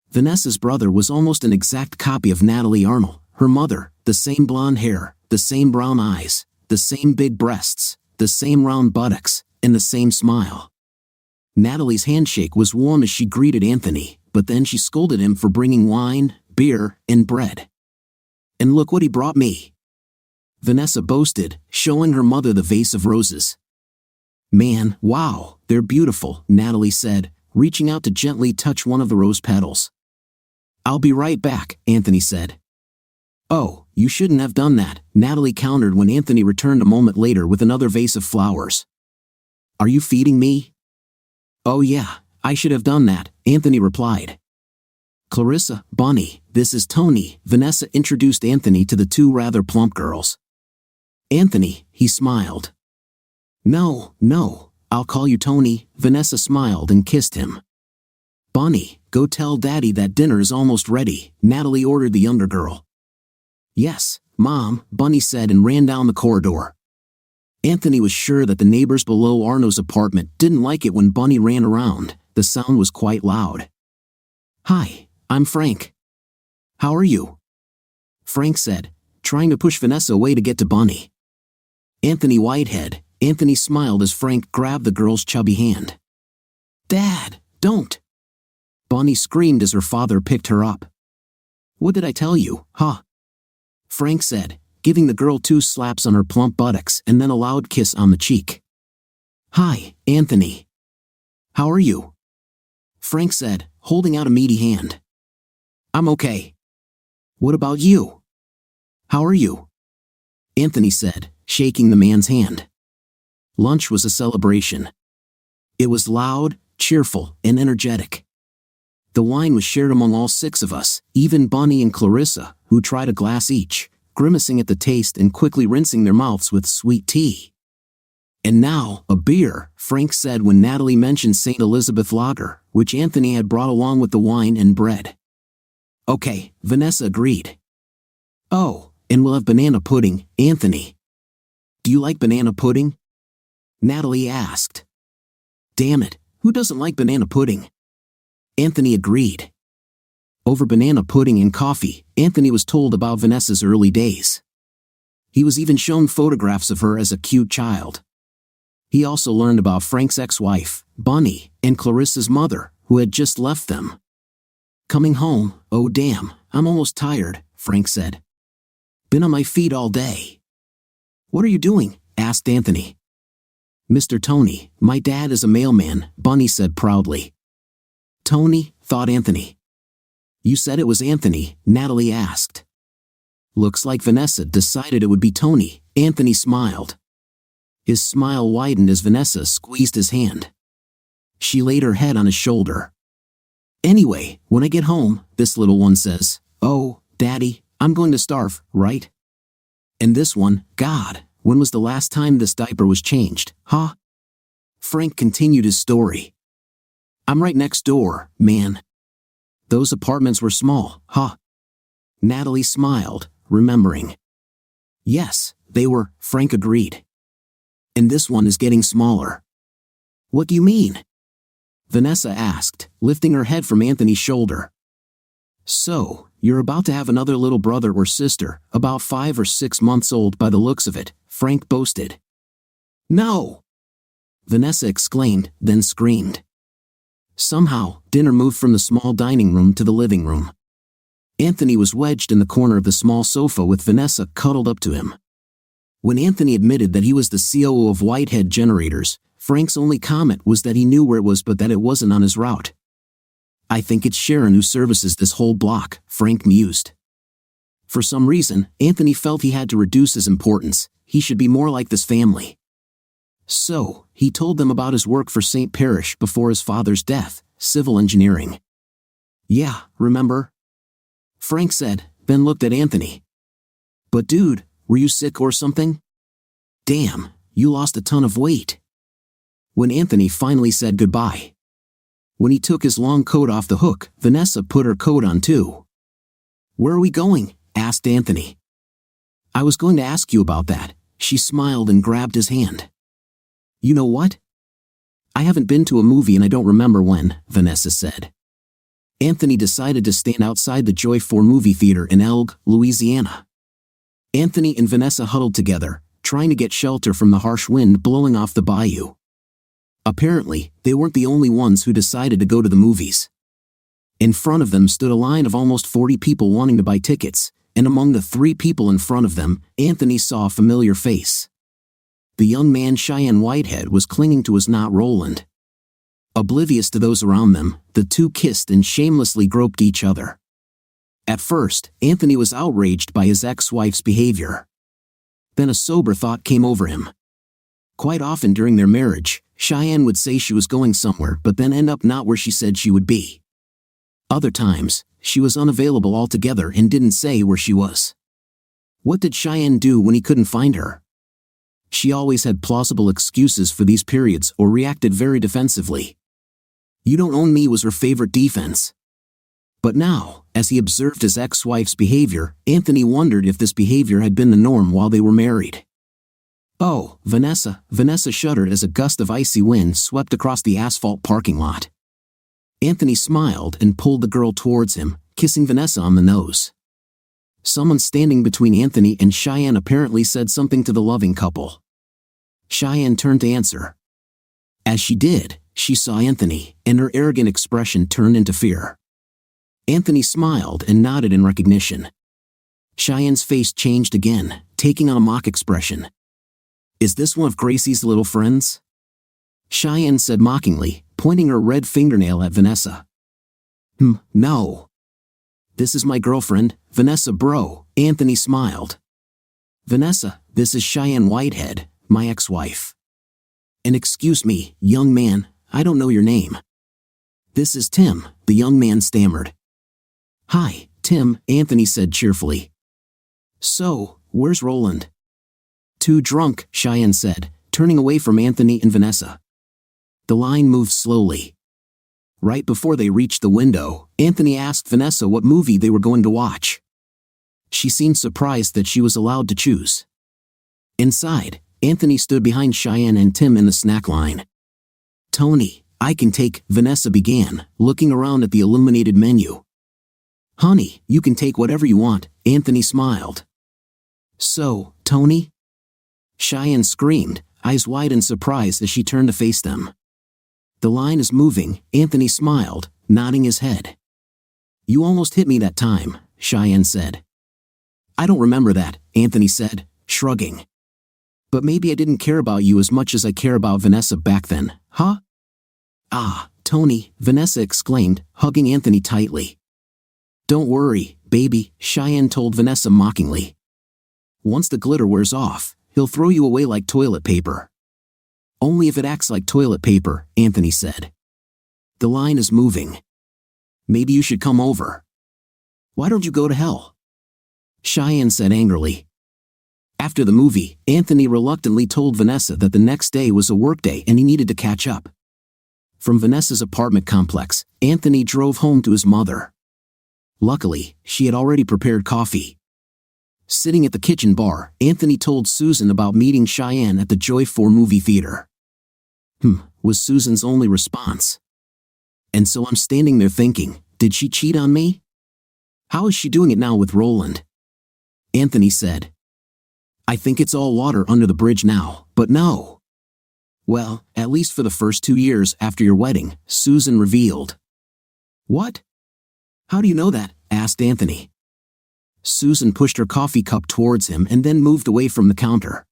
Vanessa's brother was almost an exact copy of Natalie Arnold, her mother, the same blonde hair, the same brown eyes, the same big breasts, the same round buttocks, and the same smile. Natalie's handshake was warm as she greeted Anthony, but then she scolded him for bringing wine, beer, and bread. "And look what he brought me," Vanessa boasted, showing her mother the vase of roses. "Man, wow, they're beautiful," Natalie said, reaching out to gently touch one of the rose petals. "I'll be right back," Anthony said. "Oh, you shouldn't have done that," Natalie countered when Anthony returned a moment later with another vase of flowers. "Are you feeding me?" "Oh yeah, I should have done that," Anthony replied. "Clarissa, Bunny, this is Tony," Vanessa introduced Anthony to the 2 rather plump girls. "Anthony," he smiled. No, I'll call you Tony," Vanessa smiled and kissed him. "Bunny, go tell Daddy that dinner is almost ready," Natalie ordered the younger girl. "Yes, Mom," Bunny said and ran down the corridor. Anthony was sure that the neighbors below Arno's apartment didn't like it when Bunny ran around. The sound was quite loud. "Hi, I'm Frank. How are you?" Frank said, trying to push Vanessa away to get to Bunny. "Anthony Whitehead," Anthony smiled as Frank grabbed the girl's chubby hand. "Dad, don't!" Bunny screamed as her father picked her up. "What did I tell you, huh?" Frank said, giving the girl 2 slaps on her plump buttocks and then a loud kiss on the cheek. "Hi, Anthony. How are you?" Frank said, holding out a meaty hand. "I'm okay. What about you? How are you?" Anthony said, shaking the man's hand. Lunch was a celebration. It was loud, cheerful, and energetic. The wine was shared among all 6 of us, even Bunny and Clarissa, who tried a glass each, grimacing at the taste and quickly rinsing their mouths with sweet tea. "And now, a beer," Frank said when Natalie mentioned St. Elizabeth Lager, which Anthony had brought along with the wine and bread. "Okay," Vanessa agreed. "Oh, and we'll have banana pudding, Anthony. Do you like banana pudding?" Natalie asked. "Damn it, who doesn't like banana pudding?" Anthony agreed. Over banana pudding and coffee, Anthony was told about Vanessa's early days. He was even shown photographs of her as a cute child. He also learned about Frank's ex-wife, Bunny, and Clarissa's mother, who had just left them. "Coming home, oh damn, I'm almost tired," Frank said. "Been on my feet all day." "What are you doing?" asked Anthony. "Mr. Tony, my dad is a mailman," Bunny said proudly. "Tony?" thought Anthony. "You said it was Anthony," Natalie asked. "Looks like Vanessa decided it would be Tony," Anthony smiled. His smile widened as Vanessa squeezed his hand. She laid her head on his shoulder. "Anyway, when I get home," this little one says, "Oh, Daddy, I'm going to starve, right?" And this one, "God, when was the last time this diaper was changed, huh?" Frank continued his story. "I'm right next door, man. Those apartments were small, huh?" Natalie smiled, remembering. "Yes, they were," Frank agreed. "And this one is getting smaller." "What do you mean?" Vanessa asked, lifting her head from Anthony's shoulder. "So, you're about to have another little brother or sister, about 5 or 6 months old by the looks of it," Frank boasted. "No!" Vanessa exclaimed, then screamed. Somehow, dinner moved from the small dining room to the living room. Anthony was wedged in the corner of the small sofa with Vanessa cuddled up to him. When Anthony admitted that he was the COO of Whitehead Generators, Frank's only comment was that he knew where it was but that it wasn't on his route. "I think it's Sharon who services this whole block," Frank mused. For some reason, Anthony felt he had to reduce his importance. He should be more like this family. So, he told them about his work for St. Parish before his father's death, civil engineering. "Yeah, remember?" Frank said, then looked at Anthony. "But dude, were you sick or something? Damn, you lost a ton of weight." When Anthony finally said goodbye. When he took his long coat off the hook, Vanessa put her coat on too. "Where are we going?" asked Anthony. "I was going to ask you about that." She smiled and grabbed his hand. "You know what? I haven't been to a movie and I don't remember when," Vanessa said. Anthony decided to stand outside the Joy 4 movie theater in Elk, Louisiana. Anthony and Vanessa huddled together, trying to get shelter from the harsh wind blowing off the bayou. Apparently, they weren't the only ones who decided to go to the movies. In front of them stood a line of almost 40 people wanting to buy tickets, and among the 3 people in front of them, Anthony saw a familiar face. The young man Cheyenne Whitehead was clinging to his knot Roland. Oblivious to those around them, the two kissed and shamelessly groped each other. At first, Anthony was outraged by his ex-wife's behavior. Then a sober thought came over him. Quite often during their marriage, Cheyenne would say she was going somewhere but then end up not where she said she would be. Other times, she was unavailable altogether and didn't say where she was. What did Cheyenne do when he couldn't find her? She always had plausible excuses for these periods or reacted very defensively. "You don't own me" was her favorite defense. But now, as he observed his ex-wife's behavior, Anthony wondered if this behavior had been the norm while they were married. "Oh, Vanessa," Vanessa shuddered as a gust of icy wind swept across the asphalt parking lot. Anthony smiled and pulled the girl towards him, kissing Vanessa on the nose. Someone standing between Anthony and Cheyenne apparently said something to the loving couple. Cheyenne turned to answer. As she did, she saw Anthony, and her arrogant expression turned into fear. Anthony smiled and nodded in recognition. Cheyenne's face changed again, taking on a mock expression. "Is this one of Gracie's little friends?" Cheyenne said mockingly, pointing her red fingernail at Vanessa. No. This is my girlfriend, Vanessa bro, Anthony smiled. Vanessa, this is Cheyenne Whitehead, my ex-wife. And excuse me, young man, I don't know your name. This is Tim, the young man stammered. Hi, Tim, Anthony said cheerfully. So, where's Roland? Too drunk, Cheyenne said, turning away from Anthony and Vanessa. The line moved slowly. Right before they reached the window, Anthony asked Vanessa what movie they were going to watch. She seemed surprised that she was allowed to choose. Inside, Anthony stood behind Cheyenne and Tim in the snack line. Tony, I can take, Vanessa began, looking around at the illuminated menu. Honey, you can take whatever you want, Anthony smiled. So, Tony? Cheyenne screamed, eyes wide in surprise as she turned to face them. The line is moving, Anthony smiled, nodding his head. You almost hit me that time, Cheyenne said. I don't remember that, Anthony said, shrugging. But maybe I didn't care about you as much as I care about Vanessa back then, huh? Ah, Tony, Vanessa exclaimed, hugging Anthony tightly. Don't worry, baby, Cheyenne told Vanessa mockingly. Once the glitter wears off, he'll throw you away like toilet paper. Only if it acts like toilet paper, Anthony said. The line is moving. Maybe you should come over. Why don't you go to hell? Cheyenne said angrily. After the movie, Anthony reluctantly told Vanessa that the next day was a workday and he needed to catch up. From Vanessa's apartment complex, Anthony drove home to his mother. Luckily, she had already prepared coffee. Sitting at the kitchen bar, Anthony told Susan about meeting Cheyenne at the Joy 4 movie theater. Was Susan's only response. And so I'm standing there thinking, did she cheat on me? How is she doing it now with Roland? Anthony said. I think it's all water under the bridge now, but no. Well, at least for the first 2 years after your wedding, Susan revealed. What? How do you know that? Asked Anthony. Susan pushed her coffee cup towards him and then moved away from the counter.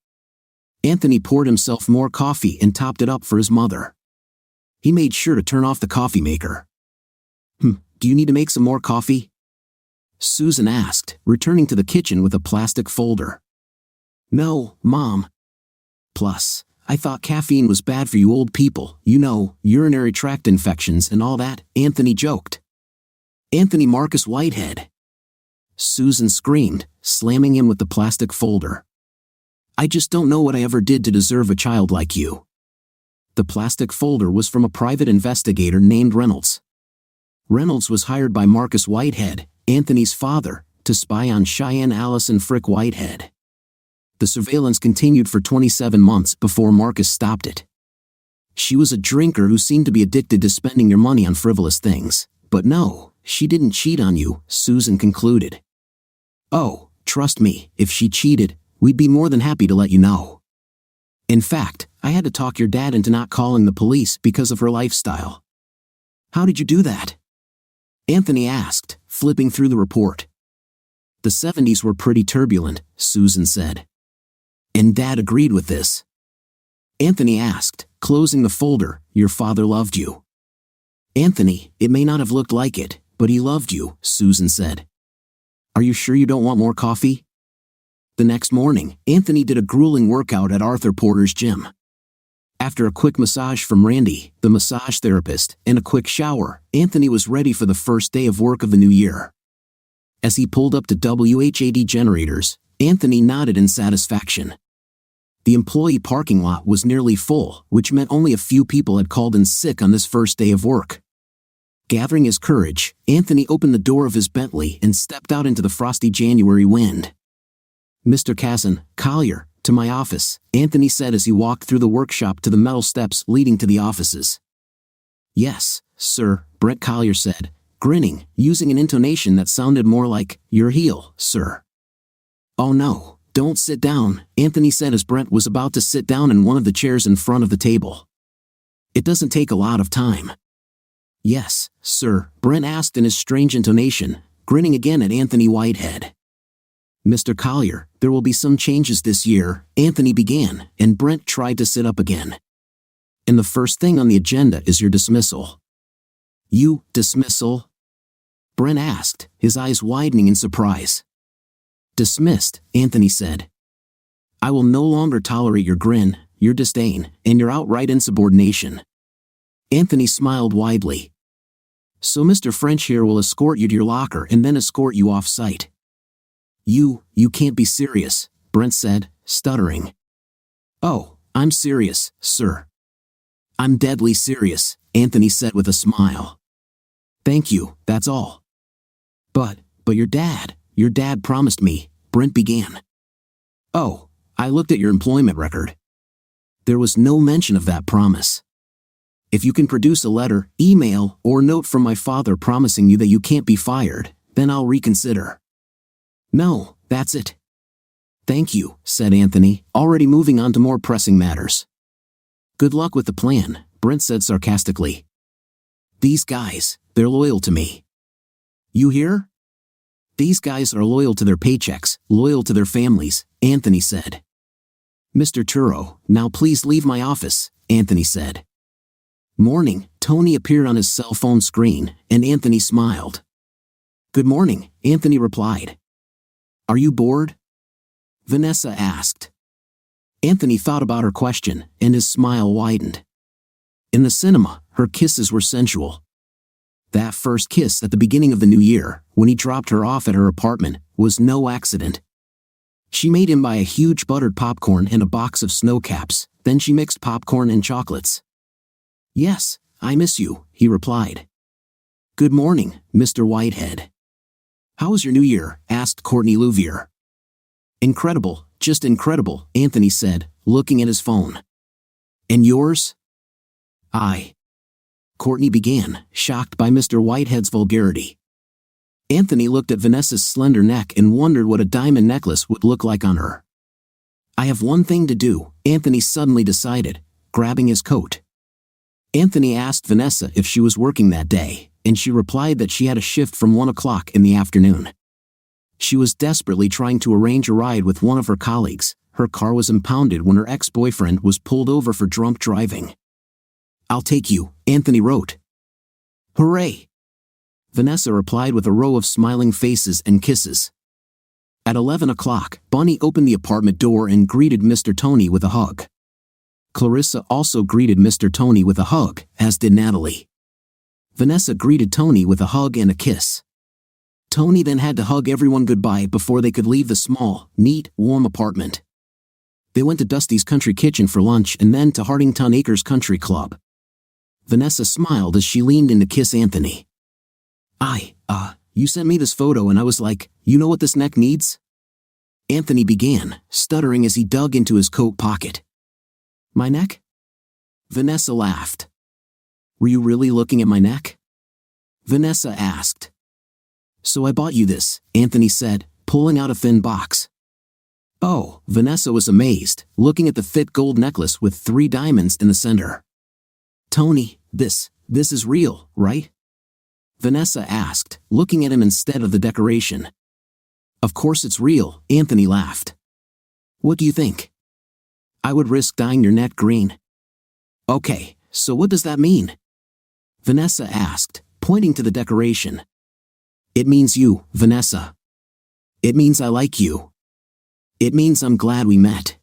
Anthony poured himself more coffee and topped it up for his mother. He made sure to turn off the coffee maker. Do you need to make some more coffee? Susan asked, returning to the kitchen with a plastic folder. No, Mom. Plus, I thought caffeine was bad for you old people, you know, urinary tract infections and all that, Anthony joked. Anthony Marcus Whitehead. Susan screamed, slamming him with the plastic folder. I just don't know what I ever did to deserve a child like you. The plastic folder was from a private investigator named Reynolds. Reynolds was hired by Marcus Whitehead, Anthony's father, to spy on Cheyenne Allison Frick Whitehead. The surveillance continued for 27 months before Marcus stopped it. She was a drinker who seemed to be addicted to spending your money on frivolous things. But no, she didn't cheat on you, Susan concluded. Oh, trust me, if she cheated, we'd be more than happy to let you know. In fact, I had to talk your dad into not calling the police because of her lifestyle. How did you do that? Anthony asked, flipping through the report. The 70s were pretty turbulent, Susan said. And Dad agreed with this. Anthony asked, closing the folder, your father loved you. Anthony, it may not have looked like it, but he loved you, Susan said. Are you sure you don't want more coffee? The next morning, Anthony did a grueling workout at Arthur Porter's gym. After a quick massage from Randy, the massage therapist, and a quick shower, Anthony was ready for the first day of work of the new year. As he pulled up to WHAD generators, Anthony nodded in satisfaction. The employee parking lot was nearly full, which meant only a few people had called in sick on this first day of work. Gathering his courage, Anthony opened the door of his Bentley and stepped out into the frosty January wind. Mr. Kazan, Collier, to my office, Anthony said as he walked through the workshop to the metal steps leading to the offices. Yes, sir, Brent Collier said, grinning, using an intonation that sounded more like, your heel, sir. Oh no, don't sit down, Anthony said as Brent was about to sit down in one of the chairs in front of the table. It doesn't take a lot of time. Yes, sir, Brent asked in his strange intonation, grinning again at Anthony Whitehead. Mr. Collier, there will be some changes this year, Anthony began, and Brent tried to sit up again. and the first thing on the agenda is your dismissal." "You, dismissal?" Brent asked, his eyes widening in surprise. "Dismissed," Anthony said. "I will no longer tolerate your grin, your disdain, and your outright insubordination." Anthony smiled widely. "So Mr. French here will escort you to your locker and then escort you off-site." You can't be serious," Brent said, stuttering. "Oh, I'm serious, sir." "I'm deadly serious," Anthony said with a smile. "Thank you, that's all." But your dad promised me," Brent began. "Oh, I looked at your employment record. There was no mention of that promise. If you can produce a letter, email, or note from my father promising you that you can't be fired, then I'll reconsider." "No, that's it." "Thank you," said Anthony, already moving on to more pressing matters. "Good luck with the plan," Brent said sarcastically. "These guys, they're loyal to me. You hear? These guys are loyal to their paychecks, loyal to their families," Anthony said. "Mr. Turo, now please leave my office," Anthony said. Morning, Tony appeared on his cell phone screen, and Anthony smiled. "Good morning," Anthony replied. "Are you bored?" Vanessa asked. Anthony thought about her question, and his smile widened. In the cinema, her kisses were sensual. That first kiss at the beginning of the new year, when he dropped her off at her apartment, was no accident. She made him buy a huge buttered popcorn and a box of snow caps, then she mixed popcorn and chocolates. "Yes, I miss you," he replied. "Good morning, Mr. Whitehead." "How was your new year?" asked Courtney Louvier. "Incredible, just incredible," Anthony said, looking at his phone. "And yours?" Courtney began, shocked by Mr. Whitehead's vulgarity. Anthony looked at Vanessa's slender neck and wondered what a diamond necklace would look like on her. "I have one thing to do," Anthony suddenly decided, grabbing his coat. Anthony asked Vanessa if she was working that day, and she replied that she had a shift from 1 o'clock in the afternoon. She was desperately trying to arrange a ride with one of her colleagues. Her car was impounded when her ex-boyfriend was pulled over for drunk driving. "I'll take you," Anthony wrote. "Hooray!" Vanessa replied with a row of smiling faces and kisses. At 11 o'clock, Bunny opened the apartment door and greeted Mr. Tony with a hug. Clarissa also greeted Mr. Tony with a hug, as did Natalie. Vanessa greeted Tony with a hug and a kiss. Tony then had to hug everyone goodbye before they could leave the small, neat, warm apartment. They went to Dusty's Country Kitchen for lunch and then to Hardington Acres Country Club. Vanessa smiled as she leaned in to kiss Anthony. You sent me this photo and I was like, you know what this neck needs?" Anthony began, stuttering as he dug into his coat pocket. "My neck?" Vanessa laughed. "Were you really looking at my neck?" Vanessa asked. "So I bought you this," Anthony said, pulling out a thin box. "Oh," Vanessa was amazed, looking at the thick gold necklace with 3 diamonds in the center. "Tony, this is real, right?" Vanessa asked, looking at him instead of the decoration. "Of course it's real," Anthony laughed. "What do you think?" "I would risk dyeing your neck green." "Okay, so what does that mean?" Vanessa asked, pointing to the decoration. "It means you, Vanessa. It means I like you. It means I'm glad we met."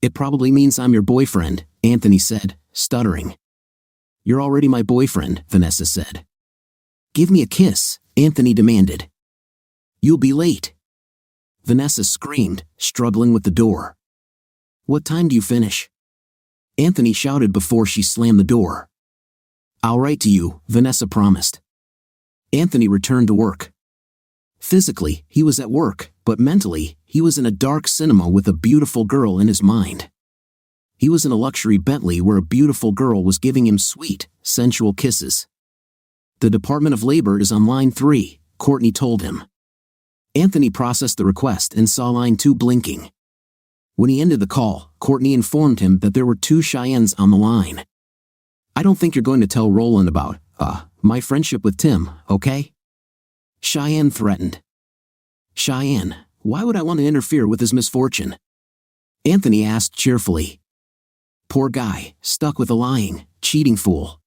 "It probably means I'm your boyfriend," Anthony said, stuttering. "You're already my boyfriend," Vanessa said. "Give me a kiss," Anthony demanded. "You'll be late." Vanessa screamed, struggling with the door. "What time do you finish?" Anthony shouted before she slammed the door. "I'll write to you," Vanessa promised. Anthony returned to work. Physically, he was at work, but mentally, he was in a dark cinema with a beautiful girl in his mind. He was in a luxury Bentley where a beautiful girl was giving him sweet, sensual kisses. "The Department of Labor is on line 3, Courtney told him. Anthony processed the request and saw line 2 blinking. When he ended the call, Courtney informed him that there were 2 Cheyennes on the line. "I don't think you're going to tell Roland about, my friendship with Tim, okay?" Cheyenne threatened. "Cheyenne, why would I want to interfere with his misfortune?" Anthony asked cheerfully. Poor guy, stuck with a lying, cheating fool.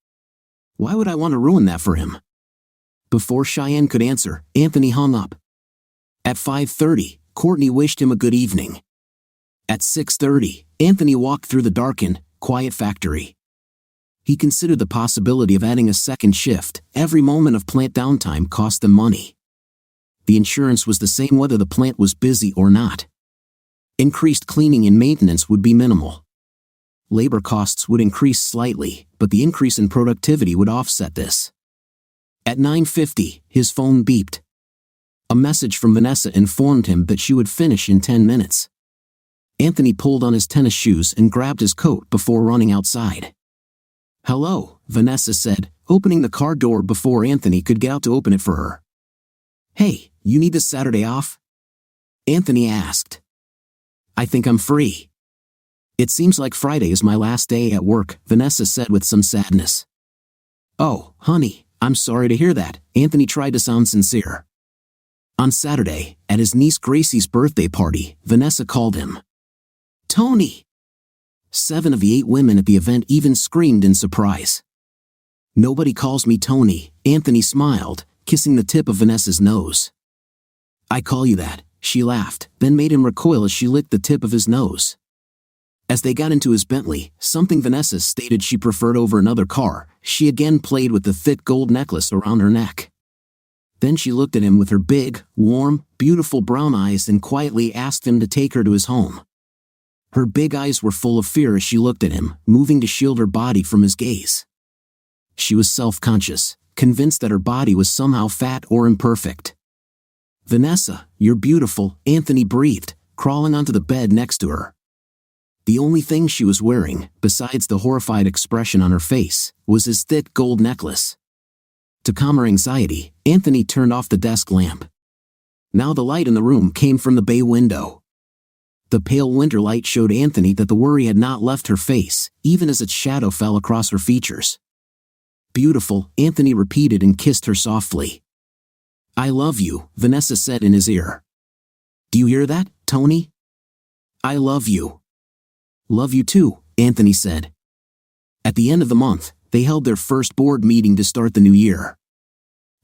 Why would I want to ruin that for him? Before Cheyenne could answer, Anthony hung up. At 5:30, Courtney wished him a good evening. At 6:30, Anthony walked through the darkened, quiet factory. He considered the possibility of adding a second shift. Every moment of plant downtime cost them money. The insurance was the same whether the plant was busy or not. Increased cleaning and maintenance would be minimal. Labor costs would increase slightly, but the increase in productivity would offset this. At 9:50, his phone beeped. A message from Vanessa informed him that she would finish in 10 minutes. Anthony pulled on his tennis shoes and grabbed his coat before running outside. "Hello," Vanessa said, opening the car door before Anthony could get out to open it for her. "Hey, you need this Saturday off?" Anthony asked. "I think I'm free." "It seems like Friday is my last day at work," Vanessa said with some sadness. "Oh, honey, I'm sorry to hear that," Anthony tried to sound sincere. On Saturday, at his niece Gracie's birthday party, Vanessa called him Tony. 7 of the 8 women at the event even screamed in surprise. "Nobody calls me Tony," Anthony smiled, kissing the tip of Vanessa's nose. "I call you that," she laughed, then made him recoil as she licked the tip of his nose. As they got into his Bentley, something Vanessa stated she preferred over another car, she again played with the thick gold necklace around her neck. Then she looked at him with her big, warm, beautiful brown eyes and quietly asked him to take her to his home. Her big eyes were full of fear as she looked at him, moving to shield her body from his gaze. She was self-conscious, convinced that her body was somehow fat or imperfect. "Vanessa, you're beautiful," Anthony breathed, crawling onto the bed next to her. The only thing she was wearing, besides the horrified expression on her face, was his thick gold necklace. To calm her anxiety, Anthony turned off the desk lamp. Now the light in the room came from the bay window. The pale winter light showed Anthony that the worry had not left her face, even as its shadow fell across her features. "Beautiful," Anthony repeated and kissed her softly. "I love you," Vanessa said in his ear. "Do you hear that, Tony? I love you." "Love you too," Anthony said. At the end of the month, they held their first board meeting to start the new year.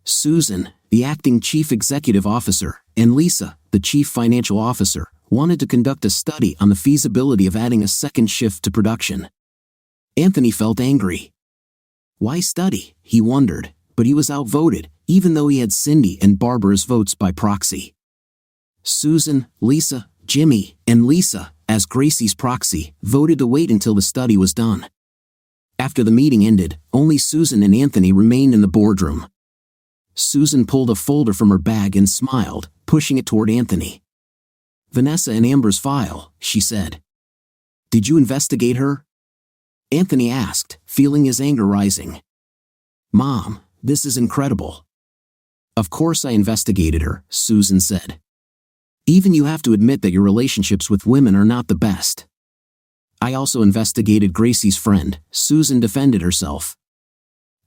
Susan, the acting chief executive officer, and Lisa, the chief financial officer, wanted to conduct a study on the feasibility of adding a second shift to production. Anthony felt angry. Why study, he wondered, but he was outvoted, even though he had Cindy and Barbara's votes by proxy. Susan, Lisa, Jimmy, and Lisa, as Gracie's proxy, voted to wait until the study was done. After the meeting ended, only Susan and Anthony remained in the boardroom. Susan pulled a folder from her bag and smiled, pushing it toward Anthony. "Vanessa and Amber's file," she said. "Did you investigate her?" Anthony asked, feeling his anger rising. "Mom, this is incredible." "Of course I investigated her," Susan said. "Even you have to admit that your relationships with women are not the best." "I also investigated Gracie's friend," Susan defended herself.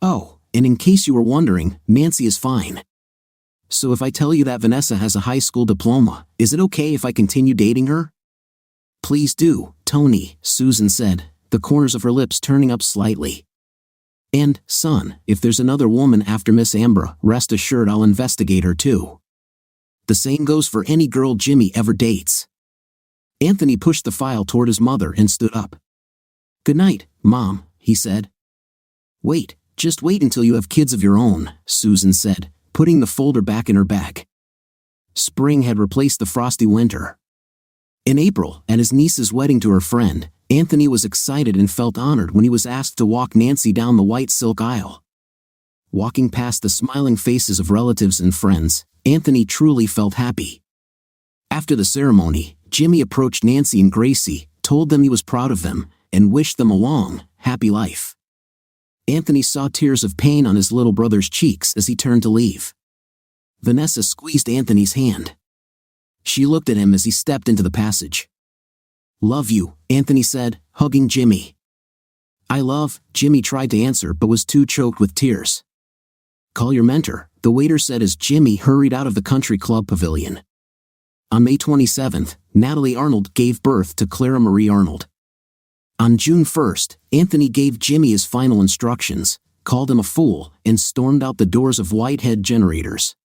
"Oh, and in case you were wondering, Nancy is fine. So if I tell you that Vanessa has a high school diploma, is it okay if I continue dating her?" "Please do, Tony," Susan said, the corners of her lips turning up slightly. "And, son, if there's another woman after Miss Amber, rest assured I'll investigate her too. The same goes for any girl Jimmy ever dates." Anthony pushed the file toward his mother and stood up. "Good night, Mom," he said. Just wait until you have kids of your own," Susan said, putting the folder back in her bag. Spring had replaced the frosty winter. In April, at his niece's wedding to her friend, Anthony was excited and felt honored when he was asked to walk Nancy down the white silk aisle. Walking past the smiling faces of relatives and friends, Anthony truly felt happy. After the ceremony, Jimmy approached Nancy and Gracie, told them he was proud of them, and wished them a long, happy life. Anthony saw tears of pain on his little brother's cheeks as he turned to leave. Vanessa squeezed Anthony's hand. She looked at him as he stepped into the passage. "Love you," Anthony said, hugging Jimmy. Jimmy tried to answer but was too choked with tears. "Call your mentor," the waiter said as Jimmy hurried out of the country club pavilion. On May 27th, Natalie Arnold gave birth to Clara Marie Arnold. On June 1st, Anthony gave Jimmy his final instructions, called him a fool, and stormed out the doors of Whitehead Generators.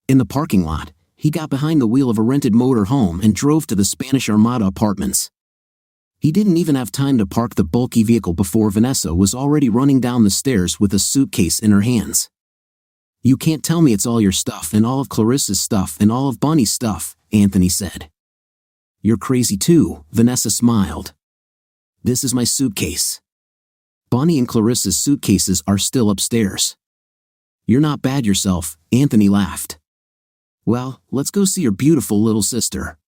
In the parking lot, he got behind the wheel of a rented motor home and drove to the Spanish Armada apartments. He didn't even have time to park the bulky vehicle before Vanessa was already running down the stairs with a suitcase in her hands. "You can't tell me it's all your stuff and all of Clarissa's stuff and all of Bunny's stuff," Anthony said. "You're crazy too," Vanessa smiled. "This is my suitcase. Bunny and Clarissa's suitcases are still upstairs." "You're not bad yourself," Anthony laughed. "Well, let's go see your beautiful little sister."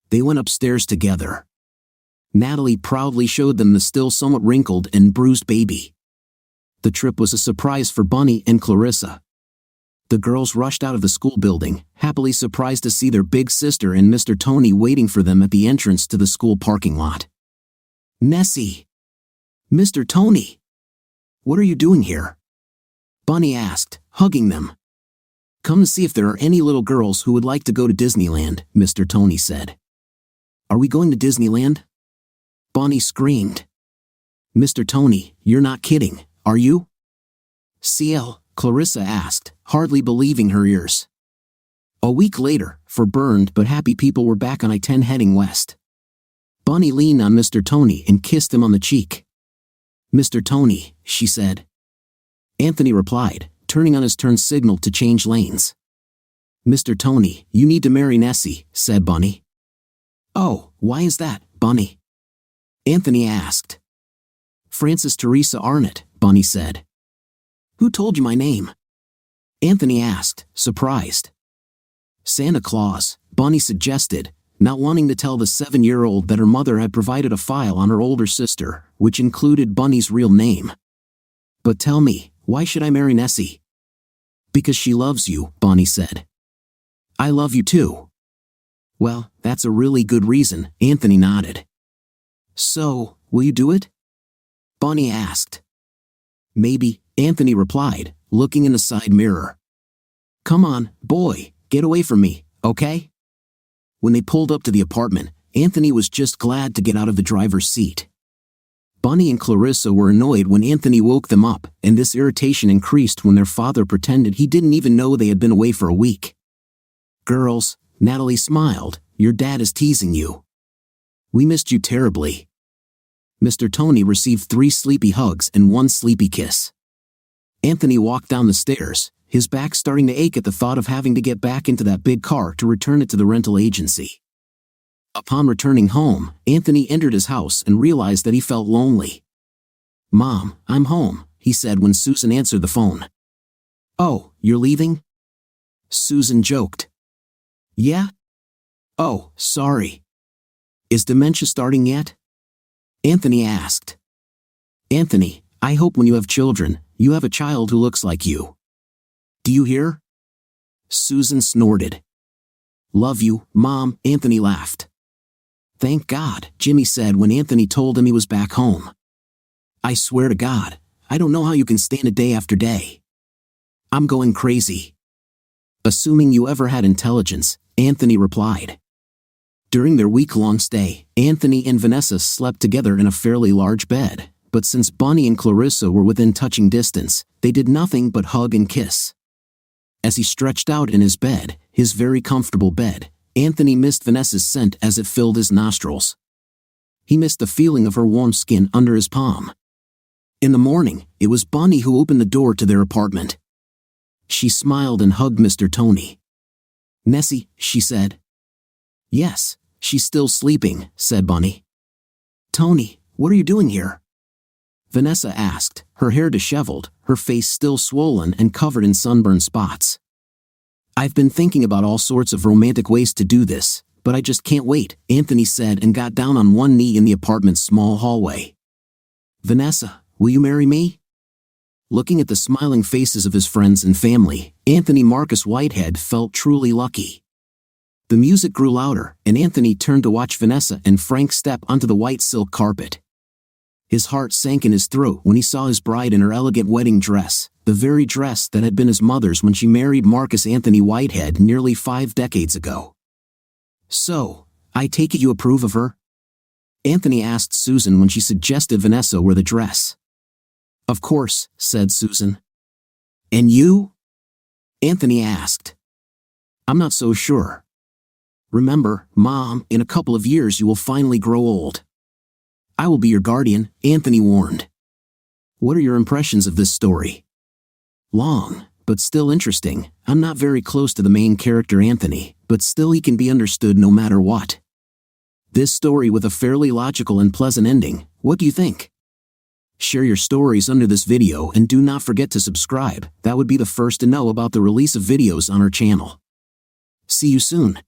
They went upstairs together. Natalie proudly showed them the still somewhat wrinkled and bruised baby. The trip was a surprise for Bunny and Clarissa. The girls rushed out of the school building, happily surprised to see their big sister and Mr. Tony waiting for them at the entrance to the school parking lot. "Nessie! Mr. Tony! What are you doing here?" Bunny asked, hugging them. "Come to see if there are any little girls who would like to go to Disneyland," Mr. Tony said. "Are we going to Disneyland?" Bunny screamed. "Mr. Tony, you're not kidding, are you?" "CL," Clarissa asked, hardly believing her ears. A week later, for burned but happy people were back on I-10 heading west. Bunny leaned on Mr. Tony and kissed him on the cheek. "Mr. Tony," she said. Anthony replied, turning on his turn signal to change lanes. "Mr. Tony, you need to marry Nessie," said Bunny. "Oh, why is that, Bunny?" Anthony asked. "Francis Teresa Arnott," Bunny said. "Who told you my name?" Anthony asked, surprised. "Santa Claus," Bunny suggested, not wanting to tell the 7-year-old that her mother had provided a file on her older sister, which included Bunny's real name. "But tell me, why should I marry Nessie?" "Because she loves you," Bunny said. "I love you too." "Well, that's a really good reason," Anthony nodded. "So, will you do it?" Bunny asked. "Maybe," Anthony replied, looking in the side mirror. "Come on, boy, get away from me, okay?" When they pulled up to the apartment, Anthony was just glad to get out of the driver's seat. Bunny and Clarissa were annoyed when Anthony woke them up, and this irritation increased when their father pretended he didn't even know they had been away for a week. "Girls," Natalie smiled, "your dad is teasing you. We missed you terribly." Mr. Tony received 3 sleepy hugs and 1 sleepy kiss. Anthony walked down the stairs, his back starting to ache at the thought of having to get back into that big car to return it to the rental agency. Upon returning home, Anthony entered his house and realized that he felt lonely. "Mom, I'm home," he said when Susan answered the phone. "Oh, you're leaving?" Susan joked. "Yeah? Oh, sorry. Is dementia starting yet?" Anthony asked. "Anthony, I hope when you have children, you have a child who looks like you. Do you hear?" Susan snorted. "Love you, Mom," Anthony laughed. "Thank God," Jimmy said when Anthony told him he was back home. "I swear to God, I don't know how you can stand it day after day. I'm going crazy." "Assuming you ever had intelligence," Anthony replied. During their week-long stay, Anthony and Vanessa slept together in a fairly large bed, but since Bunny and Clarissa were within touching distance, they did nothing but hug and kiss. As he stretched out in his bed, his very comfortable bed, Anthony missed Vanessa's scent as it filled his nostrils. He missed the feeling of her warm skin under his palm. In the morning, it was Bunny who opened the door to their apartment. She smiled and hugged Mr. Tony. "Nessie," she said. "Yes, she's still sleeping," said Bunny. "Tony, what are you doing here?" Vanessa asked, her hair disheveled, her face still swollen and covered in sunburn spots. "I've been thinking about all sorts of romantic ways to do this, but I just can't wait," Anthony said and got down on one knee in the apartment's small hallway. "Vanessa, will you marry me?" Looking at the smiling faces of his friends and family, Anthony Marcus Whitehead felt truly lucky. The music grew louder, and Anthony turned to watch Vanessa and Frank step onto the white silk carpet. His heart sank in his throat when he saw his bride in her elegant wedding dress, the very dress that had been his mother's when she married Marcus Anthony Whitehead nearly 5 decades ago. "So, I take it you approve of her?" Anthony asked Susan when she suggested Vanessa wear the dress. Of course, said Susan. And you? Anthony asked. I'm not so sure. Remember, Mom, in a couple of years you will finally grow old. I will be your guardian, Anthony warned. What are your impressions of this story? Long, but still interesting. I'm not very close to the main character Anthony, but still he can be understood no matter what. This story with a fairly logical and pleasant ending, what do you think? Share your stories under this video and do not forget to subscribe, that would be the first to know about the release of videos on our channel. See you soon.